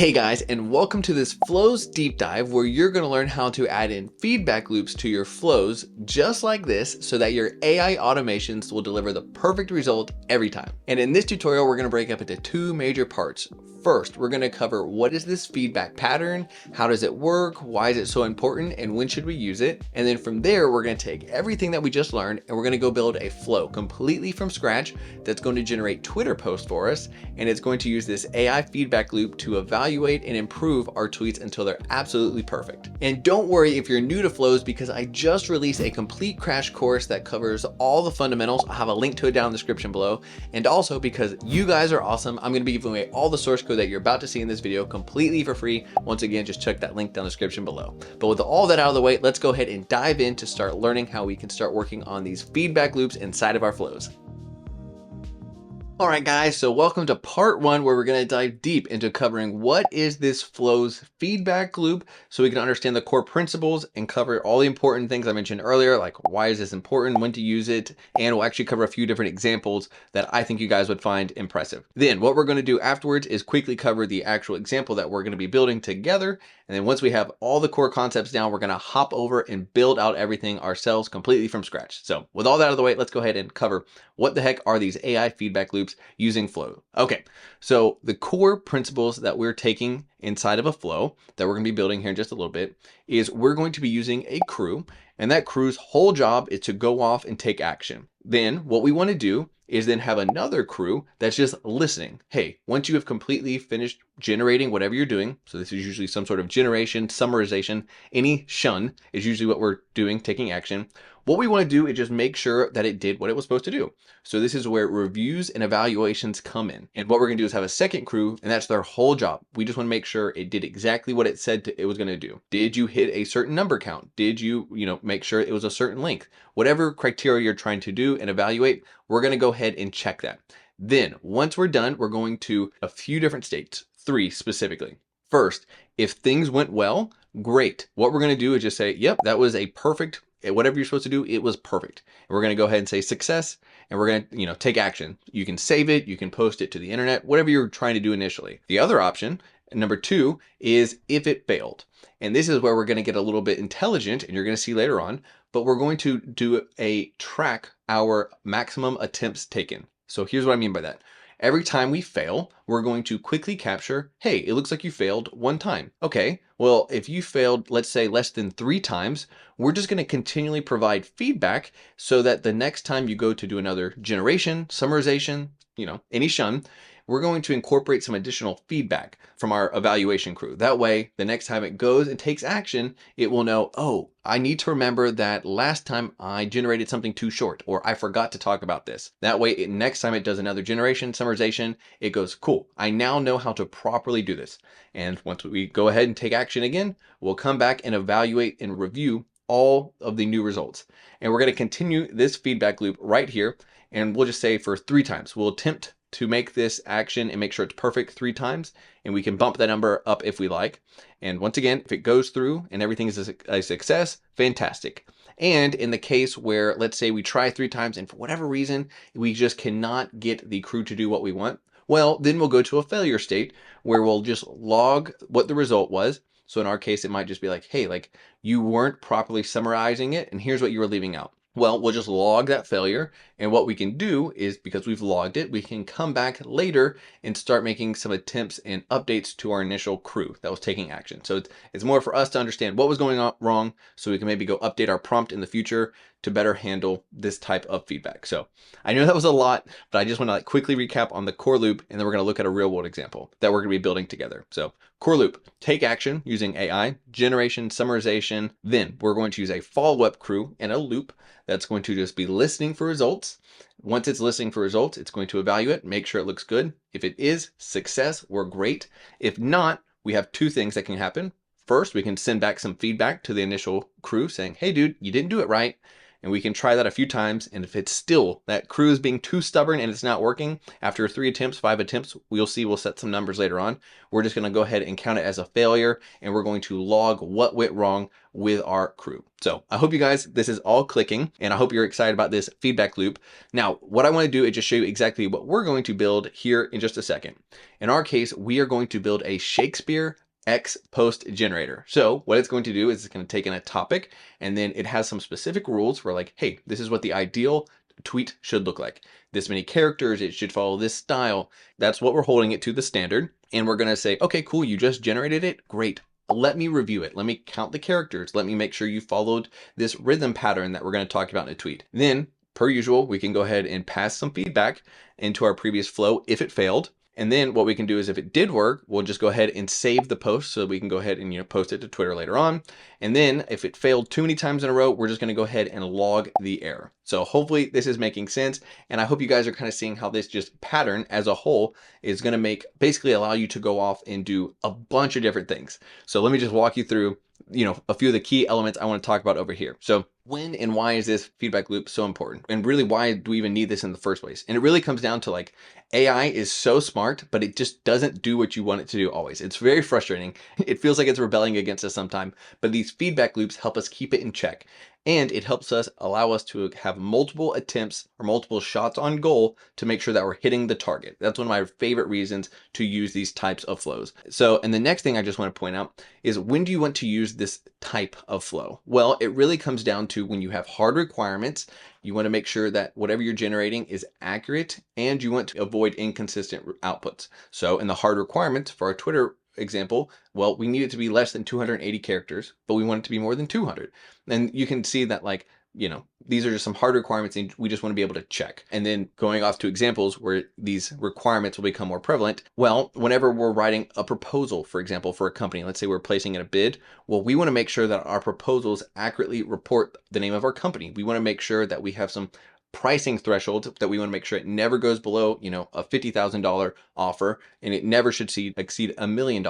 Hey guys, and welcome to this flows deep dive where you're going to learn how to add in feedback loops to your flows just like this so that your AI automations will deliver the perfect result every time. And in this tutorial, we're going to break up into two major parts. First, we're going to cover what is this feedback pattern, how does it work, why is it so important, and when should we use it? And then from there, we're going to take everything that we just learned and we're going to go build a flow completely from scratch that's going to generate Twitter posts for us, and it's going to use this AI feedback loop to evaluate and improve our tweets until they're absolutely perfect. And don't worry if you're new to flows, because I just released a complete crash course that covers all the fundamentals. I'll have a link to it down in the description below. And also, because you guys are awesome, I'm going to be giving away all the source code that you're about to see in this video completely for free. Once again, just check that link down in the description below. But with all that out of the way, let's go ahead and dive in to start learning how we can start working on these feedback loops inside of our flows. All right, guys, so welcome to part one, where we're going to dive deep into covering what is this flows feedback loop so we can understand the core principles and cover all the important things I mentioned earlier, like why is this important, when to use it, and we'll actually cover a few different examples that I think you guys would find impressive. Then what we're going to do afterwards is quickly cover the actual example that we're going to be building together. And then once we have all the core concepts down, we're going to hop over and build out everything ourselves completely from scratch. So with all that out of the way, let's go ahead and cover what the heck are these AI feedback loops using flow. Okay, so the core principles that we're taking inside of a flow that we're going to be building here in just a little bit is we're going to be using a crew, and that crew's whole job is to go off and take action. Then what we want to do is then have another crew that's just listening. Hey, once you have completely finished generating whatever you're doing, so this is usually some sort of generation, summarization, any shun is usually what we're doing, taking action. What we want to do is just make sure that it did what it was supposed to do. So this is where reviews and evaluations come in. And what we're going to do is have a second crew, and that's their whole job. We just want to make sure it did exactly what it said it was going to do. Did you hit a certain number count? Did you, make sure it was a certain length? Whatever criteria you're trying to do and evaluate, we're going to go ahead and check that. Then once we're done, we're going to a few different states, 3 specifically. First, if things went well, great. What we're going to do is just say, yep, that was a perfect, whatever you're supposed to do, it was perfect. And we're going to go ahead and say success, and we're going to, take action. You can save it, you can post it to the internet, whatever you're trying to do initially. The other option, number 2, is if it failed. And this is where we're going to get a little bit intelligent, and you're going to see later on, but we're going to do a track our maximum attempts taken. So here's what I mean by that. Every time we fail, we're going to quickly capture, hey, it looks like you failed 1 time. Okay, well, if you failed, let's say less than 3 times, we're just going to continually provide feedback so that the next time you go to do another generation, summarization, any shun, we're going to incorporate some additional feedback from our evaluation crew. That way, the next time it goes and takes action, it will know, oh, I need to remember that last time I generated something too short, or I forgot to talk about this. That way, next time it does another generation, summarization, it goes, cool, I now know how to properly do this. And once we go ahead and take action again, we'll come back and evaluate and review all of the new results. And we're going to continue this feedback loop right here. And we'll just say for 3 times, we'll attempt to make this action and make sure it's perfect 3 times, and we can bump that number up if we like. And once again, if it goes through and everything is a success, fantastic. And in the case where, let's say we try 3 times and for whatever reason, we just cannot get the crew to do what we want, well, then we'll go to a failure state where we'll just log what the result was. So in our case, it might just be like, hey, you weren't properly summarizing it, and here's what you were leaving out. Well, we'll just log that failure, and what we can do is, because we've logged it, we can come back later and start making some attempts and updates to our initial crew that was taking action. So it's more for us to understand what was going on wrong, so we can maybe go update our prompt in the future to better handle this type of feedback. So I know that was a lot, but I just want to quickly recap on the core loop, and then we're going to look at a real world example that we're going to be building together. So core loop, take action using AI, generation, summarization. Then we're going to use a follow-up crew and a loop that's going to just be listening for results. Once it's listening for results, it's going to evaluate, make sure it looks good. If it is, success, we're great. If not, we have 2 things that can happen. First, we can send back some feedback to the initial crew saying, hey dude, you didn't do it right. And we can try that a few times. And if it's still that crew is being too stubborn and it's not working, after 3 attempts, 5 attempts, we'll see, we'll set some numbers later on. We're just going to go ahead and count it as a failure. And we're going to log what went wrong with our crew. So I hope you guys, this is all clicking, and I hope you're excited about this feedback loop. Now, what I want to do is just show you exactly what we're going to build here in just a second. In our case, we are going to build a Shakespeare X post generator. So what it's going to do is it's going to take in a topic, and then it has some specific rules for like, hey, this is what the ideal tweet should look like. This many characters, it should follow this style. That's what we're holding it to, the standard. And we're going to say, okay, cool, you just generated it. Great. Let me review it. Let me count the characters. Let me make sure you followed this rhythm pattern that we're going to talk about in a tweet. Then, per usual, we can go ahead and pass some feedback into our previous flow if it failed. And then what we can do is if it did work, we'll just go ahead and save the post so we can go ahead and post it to Twitter later on. And then if it failed too many times in a row, we're just going to go ahead and log the error. So hopefully this is making sense. And I hope you guys are kind of seeing how this just pattern as a whole is going to basically allow you to go off and do a bunch of different things. So let me just walk you through, a few of the key elements I want to talk about over here. So when and why is this feedback loop so important? And really, why do we even need this in the first place? And it really comes down to like, AI is so smart, but it just doesn't do what you want it to do always. It's very frustrating. It feels like it's rebelling against us sometime, but these feedback loops help us keep it in check. And it helps us allow us to have multiple attempts or multiple shots on goal to make sure that we're hitting the target. That's one of my favorite reasons to use these types of flows. So, and the next thing I just want to point out is, when do you want to use this type of flow? Well, it really comes down to when you have hard requirements. You want to make sure that whatever you're generating is accurate, and you want to avoid inconsistent outputs. So in the hard requirements for our Twitter example, well, we need it to be less than 280 characters, but we want it to be more than 200. And you can see that, like, these are just some hard requirements, and we just want to be able to check. And then going off to examples where these requirements will become more prevalent. Well, whenever we're writing a proposal, for example, for a company, let's say we're placing in a bid, well, we want to make sure that our proposals accurately report the name of our company. We want to make sure that we have some pricing thresholds, that we want to make sure it never goes below, a $50,000 offer, and it never should exceed $1 million.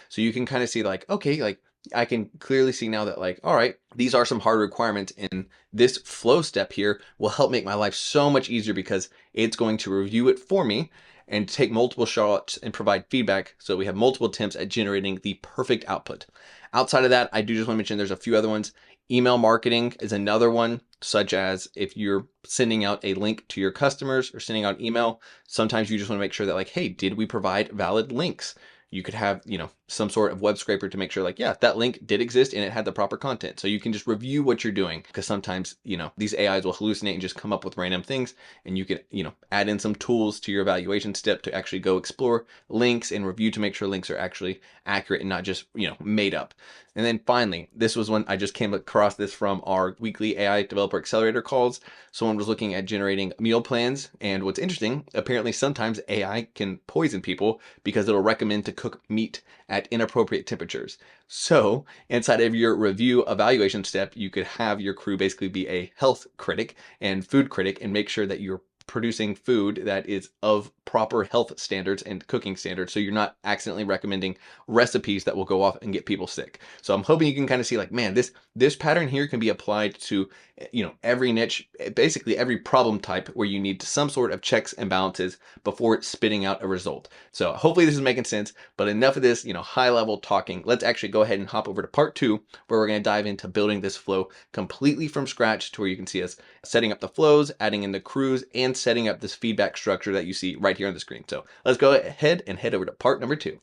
So you can kind of see like, okay, like I can clearly see now that, like, all right, these are some hard requirements, and this flow step here will help make my life so much easier because it's going to review it for me and take multiple shots and provide feedback, so we have multiple attempts at generating the perfect output. Outside of that, I do just want to mention there's a few other ones. Email marketing is another one, such as if you're sending out a link to your customers or sending out email, sometimes you just want to make sure that, like, hey, did we provide valid links? You could have, some sort of web scraper to make sure, like, yeah, that link did exist and it had the proper content. So you can just review what you're doing, because sometimes, these AIs will hallucinate and just come up with random things, and you can, add in some tools to your evaluation step to actually go explore links and review to make sure links are actually accurate and not just, made up. And then finally, this was when I just came across this from our weekly AI Developer Accelerator calls. Someone was looking at generating meal plans, and what's interesting, apparently sometimes AI can poison people because it'll recommend to cook meat at inappropriate temperatures. So inside of your review evaluation step, you could have your crew basically be a health critic and food critic and make sure that you're producing food that is of proper health standards and cooking standards, so you're not accidentally recommending recipes that will go off and get people sick. So I'm hoping you can kind of see, like, man, this pattern here can be applied to, every niche, basically every problem type where you need some sort of checks and balances before it's spitting out a result. So hopefully this is making sense, but enough of this, high level talking. Let's actually go ahead and hop over to part 2, where we're going to dive into building this flow completely from scratch, to where you can see us setting up the flows, adding in the crews, and setting up this feedback structure that you see right here on the screen. So let's go ahead and head over to part number 2.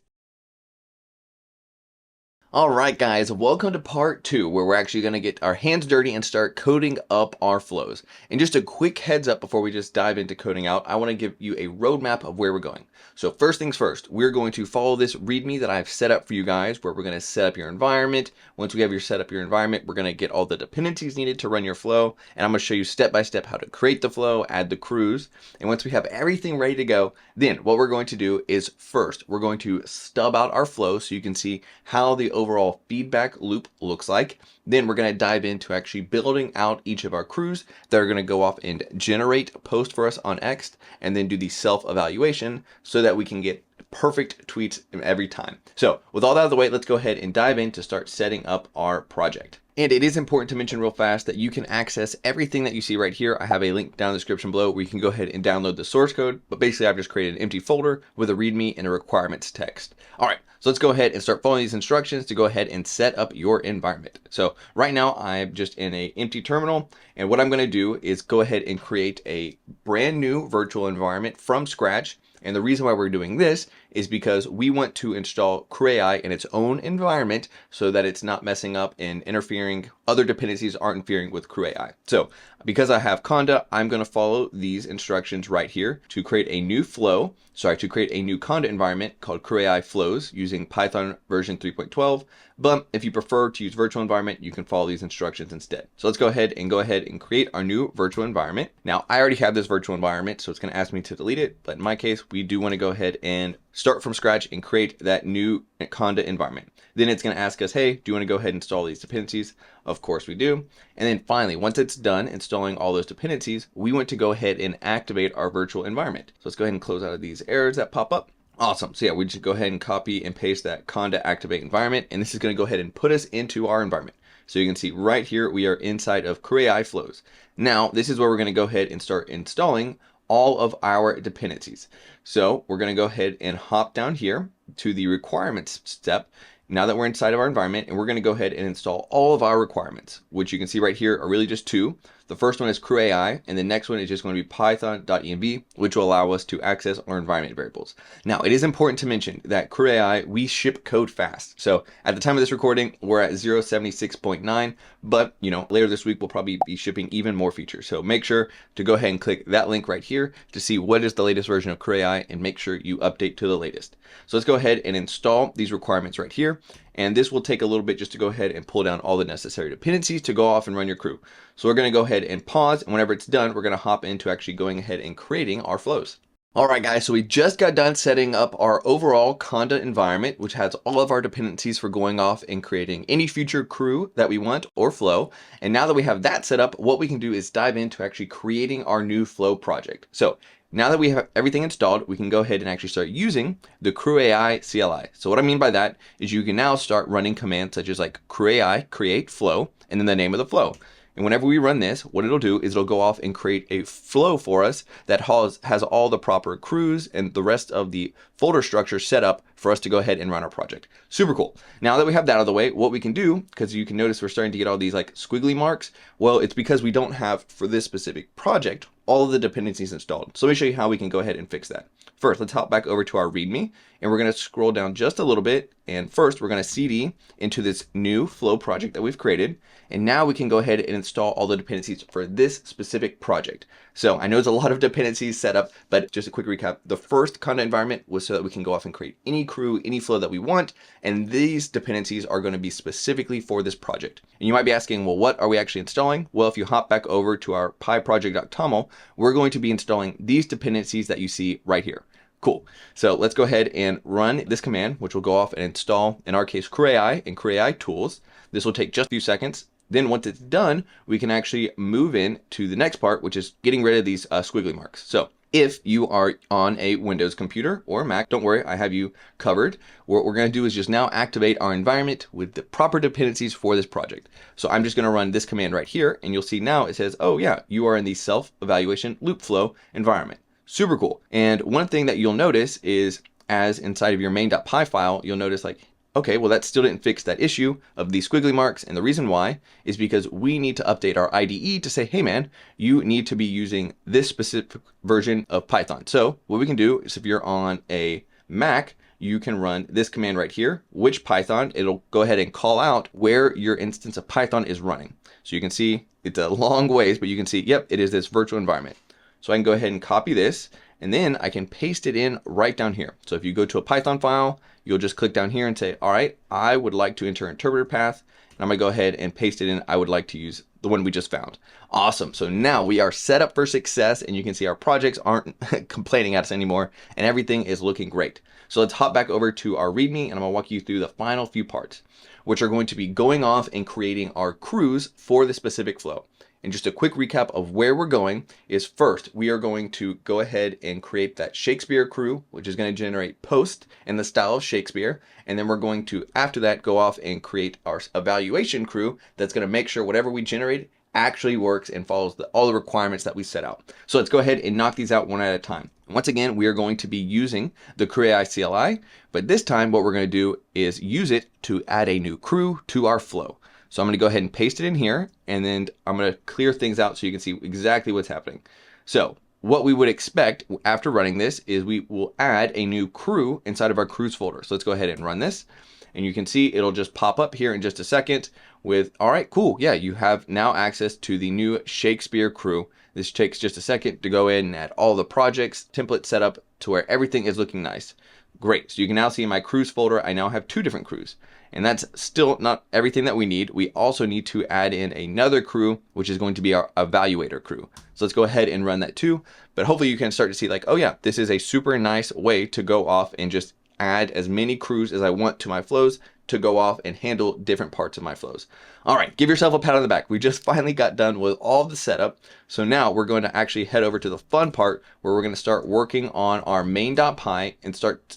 All right, guys, welcome to part 2, where we're actually going to get our hands dirty and start coding up our flows. And just a quick heads up before we just dive into coding out, I want to give you a roadmap of where we're going. So first things first, we're going to follow this README that I've set up for you guys, where we're going to set up your environment. Once we have set up your environment, we're going to get all the dependencies needed to run your flow. And I'm going to show you step by step how to create the flow, add the crews. And once we have everything ready to go, then what we're going to do is, first, we're going to stub out our flow so you can see how the overall feedback loop looks like. Then we're going to dive into actually building out each of our crews that are going to go off and generate post for us on X, and then do the self-evaluation so that we can get perfect tweets every time. So with all that out of the way, let's go ahead and dive in to start setting up our project. And it is important to mention real fast that you can access everything that you see right here. I have a link down in the description below where you can go ahead and download the source code. But basically, I've just created an empty folder with a README and a requirements text. All right, so let's go ahead and start following these instructions to go ahead and set up your environment. So right now, I'm just in an empty terminal. And what I'm going to do is go ahead and create a brand new virtual environment from scratch. And the reason why we're doing this is because we want to install CrewAI in its own environment so that it's not messing up and interfering. Other dependencies aren't interfering with CrewAI. So because I have Conda, I'm going to follow these instructions right here to create a new Conda environment called CrewAI Flows using Python version 3.12. But if you prefer to use virtual environment, you can follow these instructions instead. So let's go ahead and create our new virtual environment. Now I already have this virtual environment, so it's going to ask me to delete it. But in my case, we do want to go ahead and start from scratch and create that new Conda environment. Then it's going to ask us, hey, do you want to go ahead and install these dependencies? Of course we do. And then finally, once it's done installing all those dependencies, we want to go ahead and activate our virtual environment. So let's go ahead and close out of these errors that pop up. Awesome. So yeah, we just go ahead and copy and paste that Conda activate environment. And this is going to go ahead and put us into our environment. So you can see right here, we are inside of CrewAI Flows. Now, this is where we're going to go ahead and start installing all of our dependencies. So we're going to go ahead and hop down here to the requirements step. Now that we're inside of our environment, and we're going to go ahead and install all of our requirements, which you can see right here are really just two. The first one is CrewAI, and the next one is just going to be python.env, which will allow us to access our environment variables. Now, it is important to mention that CrewAI, we ship code fast. So at the time of this recording, we're at 0.76.9, but later this week, we'll probably be shipping even more features. So make sure to go ahead and click that link right here to see what is the latest version of CrewAI and make sure you update to the latest. So let's go ahead and install these requirements right here. And this will take a little bit just to go ahead and pull down all the necessary dependencies to go off and run your crew. So we're going to go ahead and pause. And whenever it's done, we're going to hop into actually going ahead and creating our flows. All right, guys, so we just got done setting up our overall Conda environment, which has all of our dependencies for going off and creating any future crew that we want or flow. And now that we have that set up, what we can do is dive into actually creating our new flow project. So now that we have everything installed, we can go ahead and actually start using the CrewAI CLI. So what I mean by that is you can now start running commands such as like CrewAI create flow and then the name of the flow. And whenever we run this, what it'll do is it'll go off and create a flow for us that has all the proper crews and the rest of the folder structure set up for us to go ahead and run our project. Super cool. Now that we have that out of the way, what we can do, because you can notice we're starting to get all these like squiggly marks. Well, it's because we don't have for this specific project all of the dependencies installed. So let me show you how we can go ahead and fix that. First, let's hop back over to our README and we're going to scroll down just a little bit. And first, we're going to CD into this new flow project that we've created. And now we can go ahead and install all the dependencies for this specific project. So I know there's a lot of dependencies set up, but just a quick recap. The first Conda environment was so that we can go off and create any crew, any flow that we want. And these dependencies are going to be specifically for this project. And you might be asking, well, what are we actually installing? Well, if you hop back over to our pyproject.toml, we're going to be installing these dependencies that you see right here. Cool. So let's go ahead and run this command, which will go off and install, in our case, CrewAI and CrewAI tools. This will take just a few seconds. Then once it's done, we can actually move in to the next part, which is getting rid of these squiggly marks. So if you are on a Windows computer or Mac, don't worry, I have you covered. What we're going to do is just now activate our environment with the proper dependencies for this project. So I'm just going to run this command right here, and you'll see now it says, oh yeah, you are in the self-evaluation loop flow environment. Super cool. And one thing that you'll notice is as inside of your main.py file, you'll notice like, okay, well, that still didn't fix that issue of these squiggly marks. And the reason why is because we need to update our IDE to say, hey, man, you need to be using this specific version of Python. So what we can do is if you're on a Mac, you can run this command right here, which Python. It'll go ahead and call out where your instance of Python is running. So you can see it's a long ways, but you can see, yep, it is this virtual environment. So I can go ahead and copy this, and then I can paste it in right down here. So if you go to a Python file, you'll just click down here and say, all right, I would like to enter interpreter path. And I'm gonna go ahead and paste it in. I would like to use the one we just found. Awesome. So now we are set up for success, and you can see our projects aren't complaining at us anymore, and everything is looking great. So let's hop back over to our README, and I'm gonna walk you through the final few parts, which are going to be going off and creating our crews for the specific flow. And just a quick recap of where we're going is first, we are going to go ahead and create that Shakespeare crew, which is going to generate post in the style of Shakespeare. And then we're going to, after that, go off and create our evaluation crew that's going to make sure whatever we generate actually works and follows all the requirements that we set out. So let's go ahead and knock these out one at a time. Once again, we are going to be using the CrewAI CLI, but this time what we're going to do is use it to add a new crew to our flow. So I'm going to go ahead and paste it in here, and then I'm going to clear things out so you can see exactly what's happening. So what we would expect after running this is we will add a new crew inside of our crews folder. So let's go ahead and run this. And you can see it'll just pop up here in just a second with, all right, cool. Yeah, you have now access to the new Shakespeare crew. This takes just a second to go in and add all the projects, template set up to where everything is looking nice. Great. So you can now see in my crews folder, I now have 2 different crews. And that's still not everything that we need. We also need to add in another crew, which is going to be our evaluator crew. So let's go ahead and run that too. But hopefully you can start to see like, oh yeah, this is a super nice way to go off and just add as many crews as I want to my flows to go off and handle different parts of my flows. All right, give yourself a pat on the back. We just finally got done with all the setup. So now we're going to actually head over to the fun part where we're going to start working on our main.py and start,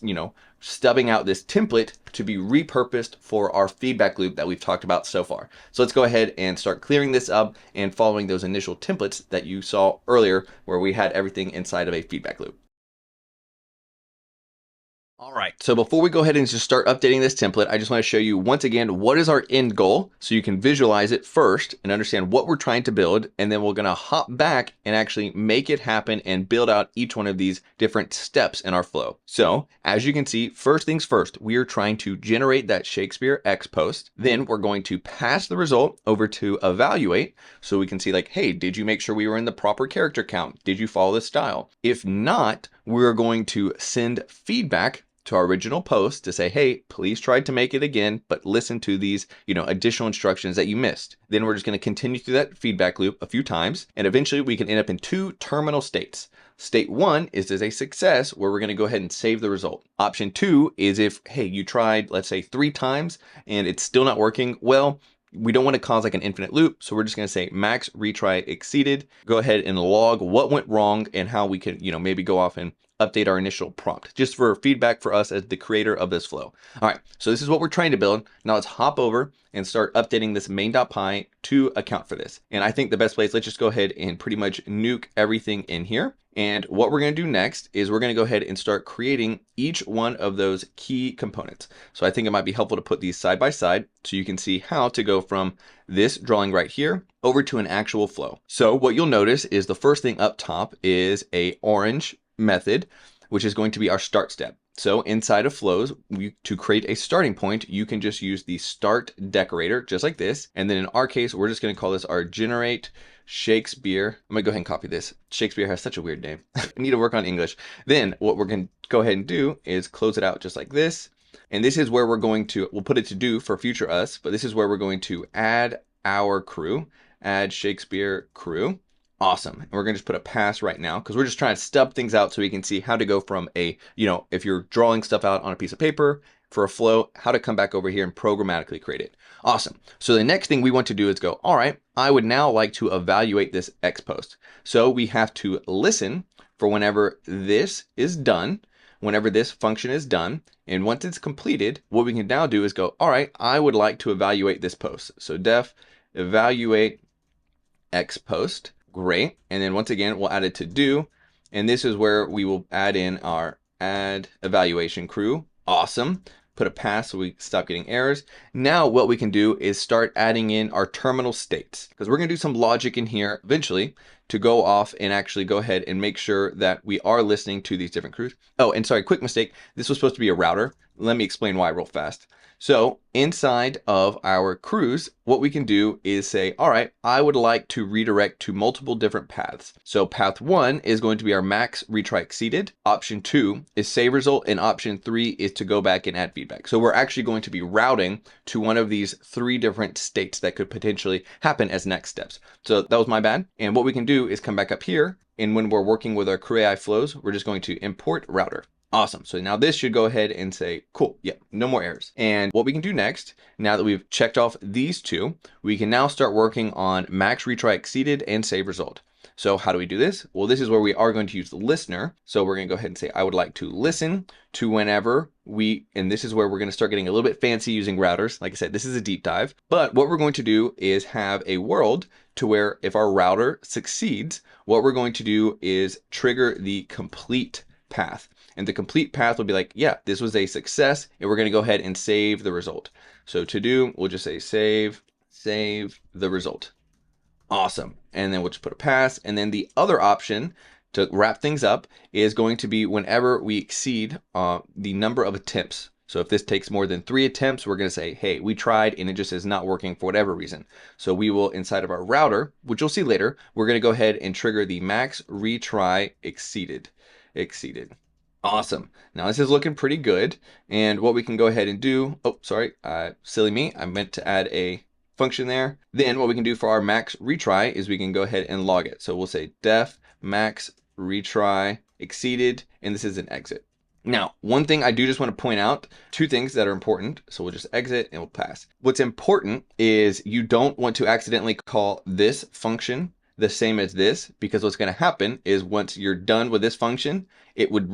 stubbing out this template to be repurposed for our feedback loop that we've talked about so far. So let's go ahead and start clearing this up and following those initial templates that you saw earlier where we had everything inside of a feedback loop. All right, so before we go ahead and just start updating this template, I just want to show you once again, what is our end goal so you can visualize it first and understand what we're trying to build. And then we're going to hop back and actually make it happen and build out each one of these different steps in our flow. So as you can see, first things first, we are trying to generate that Shakespeare X post. Then we're going to pass the result over to evaluate. So we can see like, hey, did you make sure we were in the proper character count? Did you follow the style? If not, we're going to send feedback to our original post to say, hey, please try to make it again, but listen to these, additional instructions that you missed. Then we're just going to continue through that feedback loop a few times, and eventually we can end up in 2 terminal states. State 1 is a success where we're going to go ahead and save the result. Option 2 is if, hey, you tried, let's say 3 times and it's still not working. Well, we don't want to cause like an infinite loop. So we're just going to say max retry exceeded. Go ahead and log what went wrong and how we can, maybe go off and update our initial prompt just for feedback for us as the creator of this flow. All right, so this is what we're trying to build. Now let's hop over and start updating this main.py to account for this. And I think the best place, let's just go ahead and pretty much nuke everything in here. And what we're going to do next is we're going to go ahead and start creating each one of those key components. So I think it might be helpful to put these side by side so you can see how to go from this drawing right here over to an actual flow. So what you'll notice is the first thing up top is a orange method, which is going to be our start step. So inside of flows, to create a starting point, you can just use the start decorator just like this. And then in our case, we're just going to call this our generate Shakespeare. I'm gonna go ahead and copy this. Shakespeare has such a weird name. I need to work on English. Then what we're going to go ahead and do is close it out just like this. And this is where we're going to, we'll put it to do for future us, but this is where we're going to add our crew, add Shakespeare crew. Awesome. And we're going to just put a pass right now because we're just trying to stub things out so we can see how to go from a, if you're drawing stuff out on a piece of paper for a flow, how to come back over here and programmatically create it. Awesome. So the next thing we want to do is go, all right, I would now like to evaluate this X post. So we have to listen for whenever this is done, whenever this function is done. And once it's completed, what we can now do is go, all right, I would like to evaluate this post. So def evaluate X post. Great. And then once again, we'll add it to do. And this is where we will add in our add evaluation crew. Awesome. Put a pass so we stop getting errors. Now what we can do is start adding in our terminal states because we're going to do some logic in here eventually to go off and actually go ahead and make sure that we are listening to these different crews. Oh, and sorry, quick mistake. This was supposed to be a router. Let me explain why real fast. So inside of our crews, what we can do is say, all right, I would like to redirect to multiple different paths. So path 1 is going to be our max retry exceeded. Option 2 is save result. And option 3 is to go back and add feedback. So we're actually going to be routing to one of these 3 different states that could potentially happen as next steps. So that was my bad. And what we can do is come back up here. And when we're working with our CrewAI flows, we're just going to import router. Awesome. So now this should go ahead and say, cool, yeah, no more errors. And what we can do next, now that we've checked off these two, we can now start working on max retry exceeded and save result. So how do we do this? Well, this is where we are going to use the listener. So we're going to go ahead and say, I would like to listen to whenever and this is where we're going to start getting a little bit fancy using routers. Like I said, this is a deep dive, but what we're going to do is have a world to where if our router succeeds, what we're going to do is trigger the complete path. And the complete path will be like, yeah, this was a success, and we're going to go ahead and save the result. So to do, we'll just say save the result. Awesome. And then we'll just put a pass. And then the other option to wrap things up is going to be whenever we exceed the number of attempts. So if this takes more than 3 attempts, we're going to say, hey, we tried and it just is not working for whatever reason. So we will, inside of our router, which you'll see later, we're going to go ahead and trigger the max retry exceeded. Awesome. Now this is looking pretty good. And what we can go ahead and do, oh, sorry, silly me. I meant to add a function there. Then what we can do for our max retry is we can go ahead and log it. So we'll say def max retry exceeded, and this is an exit. Now, one thing I do just want to point out, 2 things that are important. So we'll just exit and we'll pass. What's important is you don't want to accidentally call this function the same as this, because what's going to happen is once you're done with this function, it would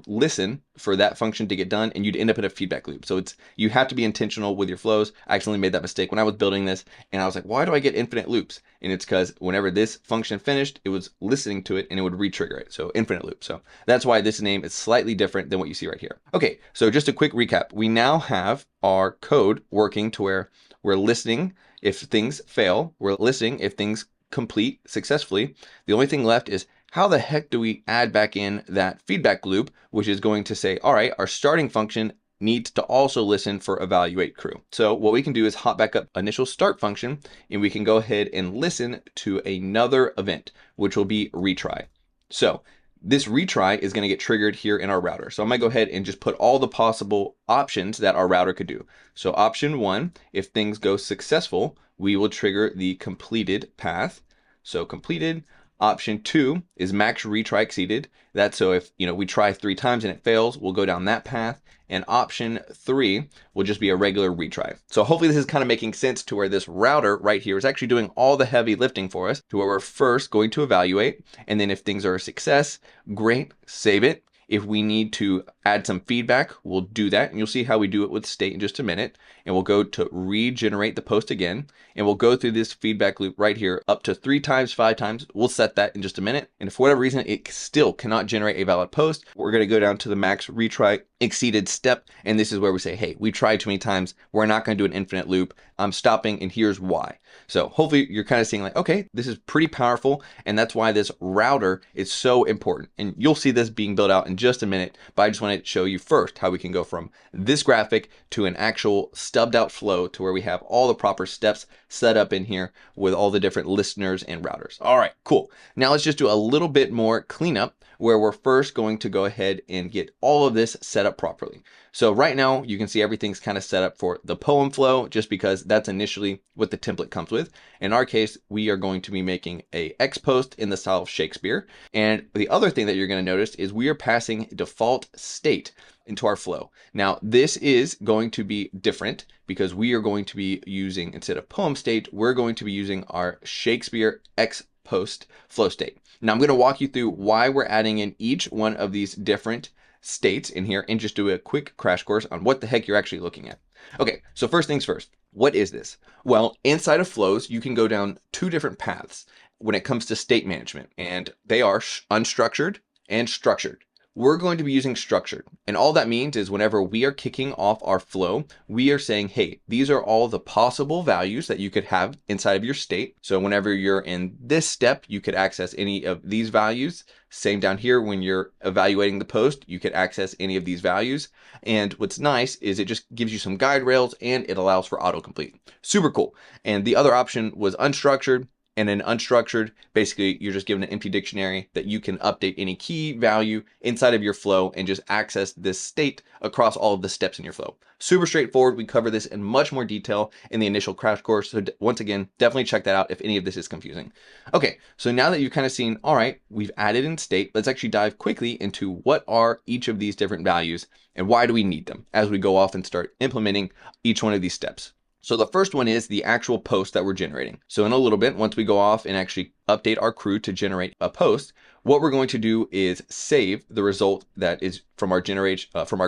listen for that function to get done, and you'd end up in a feedback loop. So you have to be intentional with your flows. I accidentally made that mistake when I was building this, and I was like, why do I get infinite loops? And it's because whenever this function finished, it was listening to it and it would re-trigger it. So infinite loop. So that's why this name is slightly different than what you see right here. Okay, so just a quick recap. We now have our code working to where we're listening if things fail, we're listening if things complete successfully. The only thing left is how the heck do we add back in that feedback loop, which is going to say, all right, our starting function needs to also listen for evaluate crew. So what we can do is hop back up initial start function, and we can go ahead and listen to another event, which will be retry. So this retry is going to get triggered here in our router. So I'm going to go ahead and just put all the possible options that our router could do. So option 1, if things go successful, we will trigger the completed path. So completed. Option 2 is max retry exceeded. That's so if we try 3 times and it fails, we'll go down that path. And option 3 will just be a regular retry. So hopefully this is kind of making sense to where this router right here is actually doing all the heavy lifting for us, to where we're first going to evaluate. And then if things are a success, great, save it. If we need to add some feedback, we'll do that. And you'll see how we do it with state in just a minute. And we'll go to regenerate the post again. And we'll go through this feedback loop right here up to 3 times, 5 times. We'll set that in just a minute. And if for whatever reason it still cannot generate a valid post, we're going to go down to the max retry exceeded step. And this is where we say, hey, we tried too many times. We're not going to do an infinite loop. I'm stopping, and here's why. So hopefully you're kind of seeing like, okay, this is pretty powerful. And that's why this router is so important. And you'll see this being built out in just a minute, but I just want to show you first how we can go from this graphic to an actual stubbed out flow to where we have all the proper steps set up in here with all the different listeners and routers. All right, cool. Now let's just do a little bit more cleanup, where we're first going to go ahead and get all of this set up properly. So right now you can see everything's kind of set up for the poem flow, just because that's initially what the template comes with. In our case, we are going to be making a X post in the style of Shakespeare. And the other thing that you're going to notice is we are passing default state into our flow. Now this is going to be different because we are going to be using, instead of poem state, we're going to be using our Shakespeare X post flow state. Now I'm going to walk you through why we're adding in each one of these different states in here and just do a quick crash course on what the heck you're actually looking at. Okay, so first things first, what is this? Well, inside of flows, you can go down 2 different paths when it comes to state management, and they are unstructured and structured. We're going to be using structured. And all that means is whenever we are kicking off our flow, we are saying, hey, these are all the possible values that you could have inside of your state. So whenever you're in this step, you could access any of these values. Same down here, when you're evaluating the post, you could access any of these values. And what's nice is it just gives you some guide rails and it allows for autocomplete. Super cool. And the other option was unstructured. And then unstructured, basically you're just given an empty dictionary that you can update any key value inside of your flow and just access this state across all of the steps in your flow. Super straightforward. We cover this in much more detail in the initial crash course. So once again, definitely check that out if any of this is confusing. Okay, so now that you've kind of seen, all right, we've added in state, let's actually dive quickly into what are each of these different values and why do we need them as we go off and start implementing each one of these steps. So the first one is the actual post that we're generating. So in a little bit, once we go off and actually update our crew to generate a post, what we're going to do is save the result that is from our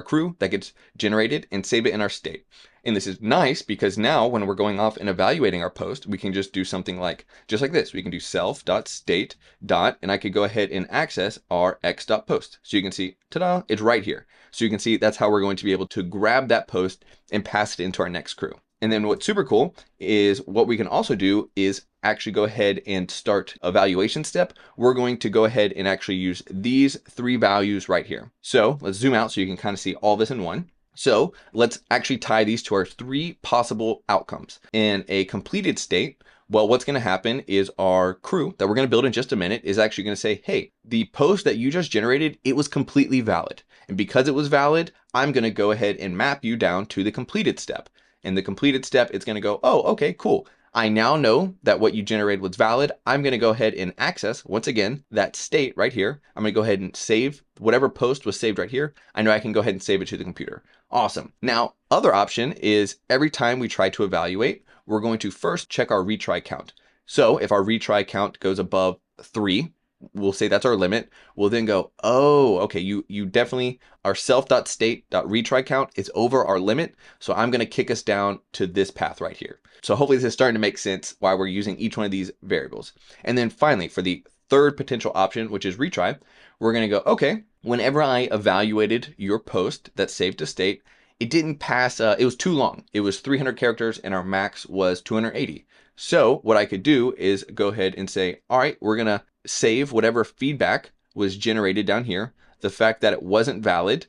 crew that gets generated and save it in our state. And this is nice because now when we're going off and evaluating our post, we can just do something like, just like this. We can do self.state. And I could go ahead and access our x.post. So you can see, ta-da, it's right here. So you can see that's how we're going to be able to grab that post and pass it into our next crew. And then what's super cool is what we can also do is actually go ahead and start evaluation step. We're going to go ahead and actually use these 3 values right here. So let's zoom out so you can kind of see all this in one. So let's actually tie these to our 3 possible outcomes. In a completed state, well, what's going to happen is our crew that we're going to build in just a minute is actually going to say, hey, the post that you just generated, it was completely valid. And because it was valid, I'm going to go ahead and map you down to the completed step. In the completed step, it's going to go, oh, okay, cool. I now know that what you generated was valid. I'm going to go ahead and access, once again, that state right here. I'm going to go ahead and save whatever post was saved right here. I know I can go ahead and save it to the computer. Awesome. Now, other option is every time we try to evaluate, we're going to first check our retry count. So if our retry count goes above 3, we'll say that's our limit. We'll then go, oh, okay, you definitely, our self.state.retry count is over our limit. So I'm going to kick us down to this path right here. So hopefully this is starting to make sense why we're using each one of these variables. And then finally, for the third potential option, which is retry, we're going to go, okay, whenever I evaluated your post that's saved to state, it didn't pass, it was too long. It was 300 characters and our max was 280. So what I could do is go ahead and say, all right, we're going to save whatever feedback was generated down here. The fact that it wasn't valid,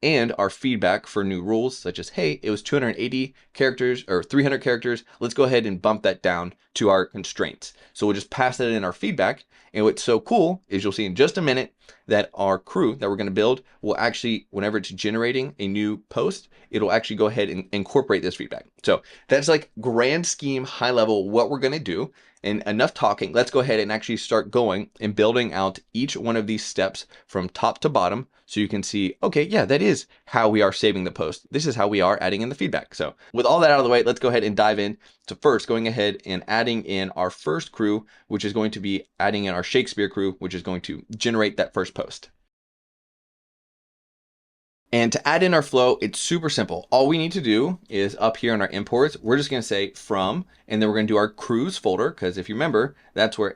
and our feedback for new rules, such as, hey, it was 280 characters or 300 characters. Let's go ahead and bump that down to our constraints. So we'll just pass that in our feedback. And what's so cool is you'll see in just a minute that our crew that we're going to build will actually, whenever it's generating a new post, it'll actually go ahead and incorporate this feedback. So that's like grand scheme, high level, what we're going to do. And enough talking, let's go ahead and actually start going and building out each one of these steps from top to bottom. So you can see, okay, yeah, that is how we are saving the post. This is how we are adding in the feedback. So with all that out of the way, let's go ahead and dive in to first going ahead and adding in our first crew, which is going to be adding in our Shakespeare crew, which is going to generate that first post. And to add in our flow, it's super simple. All we need to do is up here in our imports, we're just going to say from, and then we're going to do our crews folder, because if you remember, that's where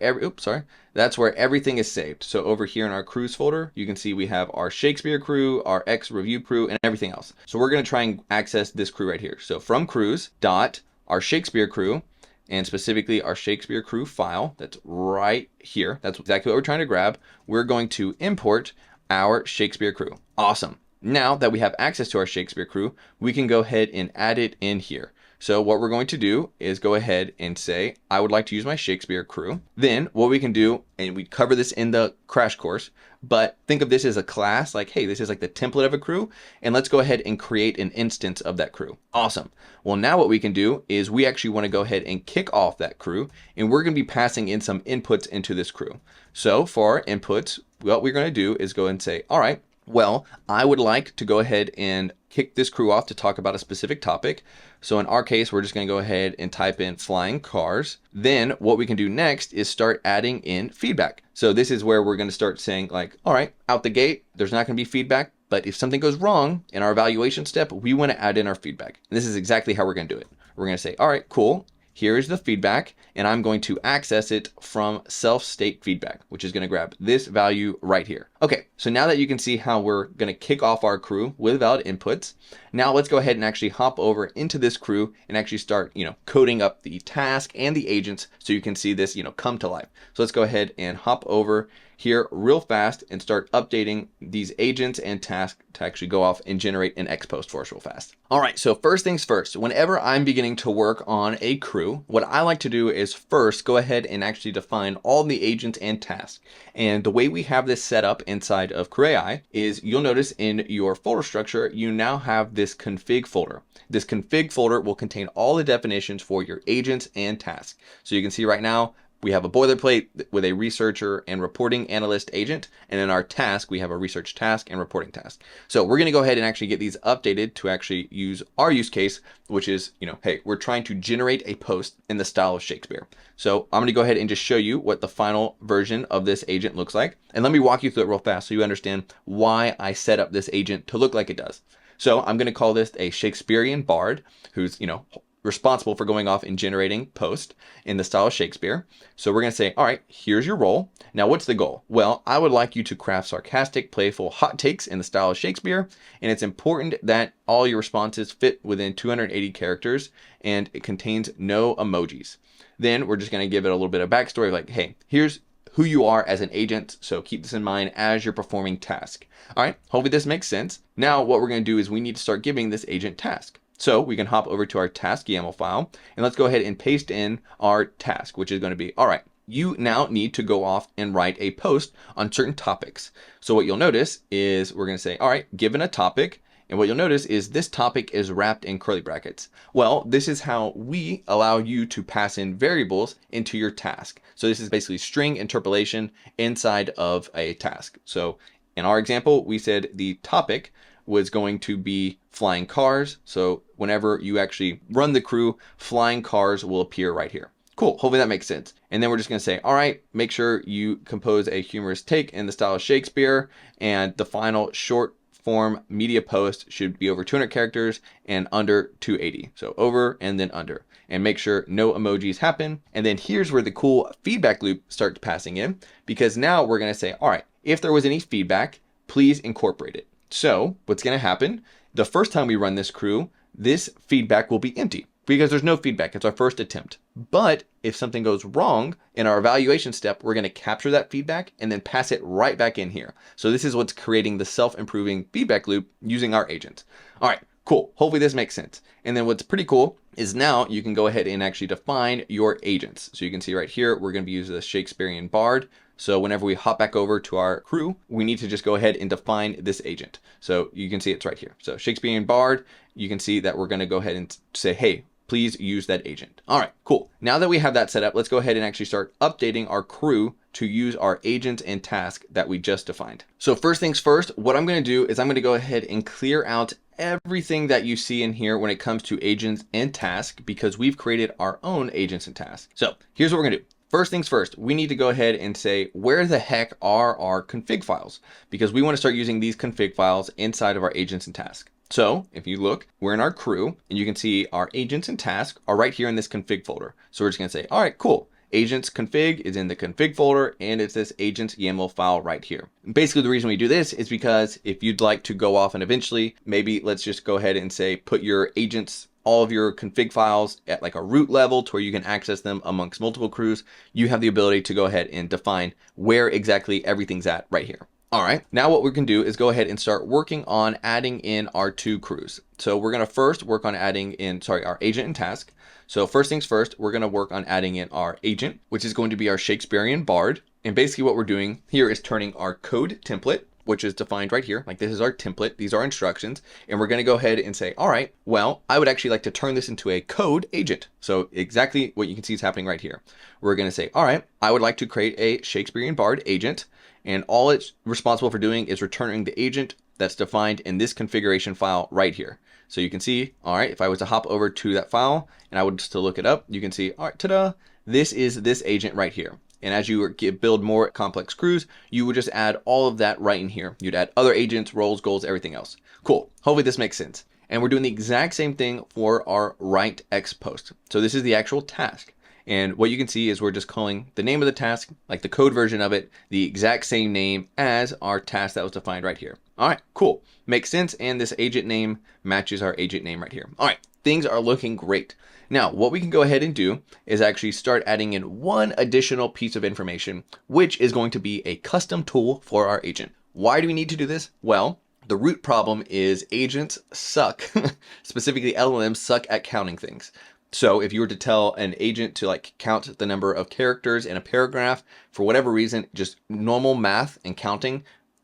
that's where everything is saved. So over here in our crews folder, you can see we have our Shakespeare crew, our X review crew, and everything else. So we're going to try and access this crew right here. So from crews dot our Shakespeare crew, and specifically our Shakespeare crew file that's right here. That's exactly what we're trying to grab. We're going to import our Shakespeare crew. Awesome. Now that we have access to our Shakespeare crew, we can go ahead and add it in here. So what we're going to do is go ahead and say, I would like to use my Shakespeare crew. Then what we can do, and we cover this in the crash course, but think of this as a class, like, hey, this is like the template of a crew, and let's go ahead and create an instance of that crew. Awesome. Well, now what we can do is we actually want to go ahead and kick off that crew, and we're going to be passing in some inputs into this crew. So for our inputs, what we're going to do is go and say, all right, well, I would like to go ahead and kick this crew off to talk about a specific topic. So in our case, we're just going to go ahead and type in flying cars. Then what we can do next is start adding in feedback. So this is where we're going to start saying like, all right, out the gate, there's not going to be feedback. But if something goes wrong in our evaluation step, we want to add in our feedback. And this is exactly how we're going to do it. We're going to say, all right, cool. Here's the feedback, and I'm going to access it from self-state feedback, which is going to grab this value right here. Okay, so now that you can see how we're going to kick off our crew with valid inputs, now let's go ahead and actually hop over into this crew and actually start, coding up the task and the agents so you can see this, come to life. So let's go ahead and hop over here real fast and start updating these agents and tasks to actually go off and generate an X post for us real fast. All right, so first things first, whenever I'm beginning to work on a crew, what I like to do is first go ahead and actually define all the agents and tasks. And the way we have this set up inside of CrewAI is you'll notice in your folder structure, you now have this config folder. This config folder will contain all the definitions for your agents and tasks. So you can see right now, we have a boilerplate with a researcher and reporting analyst agent. And in our task, we have a research task and reporting task. So we're going to go ahead and actually get these updated to actually use our use case, which is, hey, we're trying to generate a post in the style of Shakespeare. So I'm going to go ahead and just show you what the final version of this agent looks like. And let me walk you through it real fast so you understand why I set up this agent to look like it does. So I'm going to call this a Shakespearean bard who's, responsible for going off and generating post in the style of Shakespeare. So we're going to say, all right, here's your role. Now, what's the goal? Well, I would like you to craft sarcastic, playful hot takes in the style of Shakespeare. And it's important that all your responses fit within 280 characters and it contains no emojis. Then we're just going to give it a little bit of backstory like, hey, here's who you are as an agent. So keep this in mind as you're performing task. All right, hopefully this makes sense. Now, what we're going to do is we need to start giving this agent task. So we can hop over to our task YAML file and let's go ahead and paste in our task, which is going to be, all right, you now need to go off and write a post on certain topics. So what you'll notice is we're going to say, all right, given a topic, and what you'll notice is this topic is wrapped in curly brackets. Well, this is how we allow you to pass in variables into your task. So this is basically string interpolation inside of a task. So in our example, we said the topic was going to be flying cars. So whenever you actually run the crew, flying cars will appear right here. Cool, hopefully that makes sense. And then we're just gonna say, all right, make sure you compose a humorous take in the style of Shakespeare, and the final short form media post should be over 200 characters and under 280. So over and then under, and make sure no emojis happen. And then here's where the cool feedback loop starts passing in, because now we're gonna say, all right, if there was any feedback, please incorporate it. So what's going to happen, the first time we run this crew, this feedback will be empty because there's no feedback. It's our first attempt. But if something goes wrong in our evaluation step, we're going to capture that feedback and then pass it right back in here. So this is what's creating the self-improving feedback loop using our agents. All right, cool. Hopefully this makes sense. And then what's pretty cool is now you can go ahead and actually define your agents. So you can see right here, we're going to be using the Shakespearean bard. So whenever we hop back over to our crew, we need to just go ahead and define this agent. So you can see it's right here. So Shakespearean bard, you can see that we're going to go ahead and say, hey, please use that agent. All right, cool. Now that we have that set up, let's go ahead and actually start updating our crew to use our agents and task that we just defined. So first things first, what I'm going to do is I'm going to go ahead and clear out everything that you see in here when it comes to agents and tasks, because we've created our own agents and tasks. So here's what we're going to do. First things first, we need to go ahead and say, where the heck are our config files? Because we want to start using these config files inside of our agents and tasks. So if you look, we're in our crew and you can see our agents and tasks are right here in this config folder. So we're just going to say, all right, cool. Agents config is in the config folder and it's this agents YAML file right here. And basically the reason we do this is because if you'd like to go off and eventually, maybe let's just go ahead and say, put your agents, all of your config files at like a root level to where you can access them amongst multiple crews. You have the ability to go ahead and define where exactly everything's at right here. All right, now what we can do is go ahead and start working on adding in our two crews. So we're gonna first work on adding in, our agent and task. So first things first, we're gonna work on adding in our agent, which is going to be our Shakespearean bard. And basically what we're doing here is turning our code template, which is defined right here. Like this is our template, these are instructions. And we're gonna go ahead and say, all right, well, I would actually like to turn this into a code agent. So exactly what you can see is happening right here. We're gonna say, all right, I would like to create a Shakespearean bard agent. And all it's responsible for doing is returning the agent that's defined in this configuration file right here. So you can see, all right, if I was to hop over to that file and I would just to look it up, you can see, all right, ta-da, this is this agent right here. And as you build more complex crews, you would just add all of that right in here. You'd add other agents, roles, goals, everything else. Cool, hopefully this makes sense. And we're doing the exact same thing for our write X post. So this is the actual task. And what you can see is we're just calling the name of the task, like the code version of it, the exact same name as our task that was defined right here. All right, cool. Makes sense. And this agent name matches our agent name right here. All right, things are looking great. Now, what we can go ahead and do is actually start adding in one additional piece of information, which is going to be a custom tool for our agent. Why do we need to do this? Well, the root problem is agents suck, specifically LLMs suck at counting things. So if you were to tell an agent to like count the number of characters in a paragraph, for whatever reason, just normal math and counting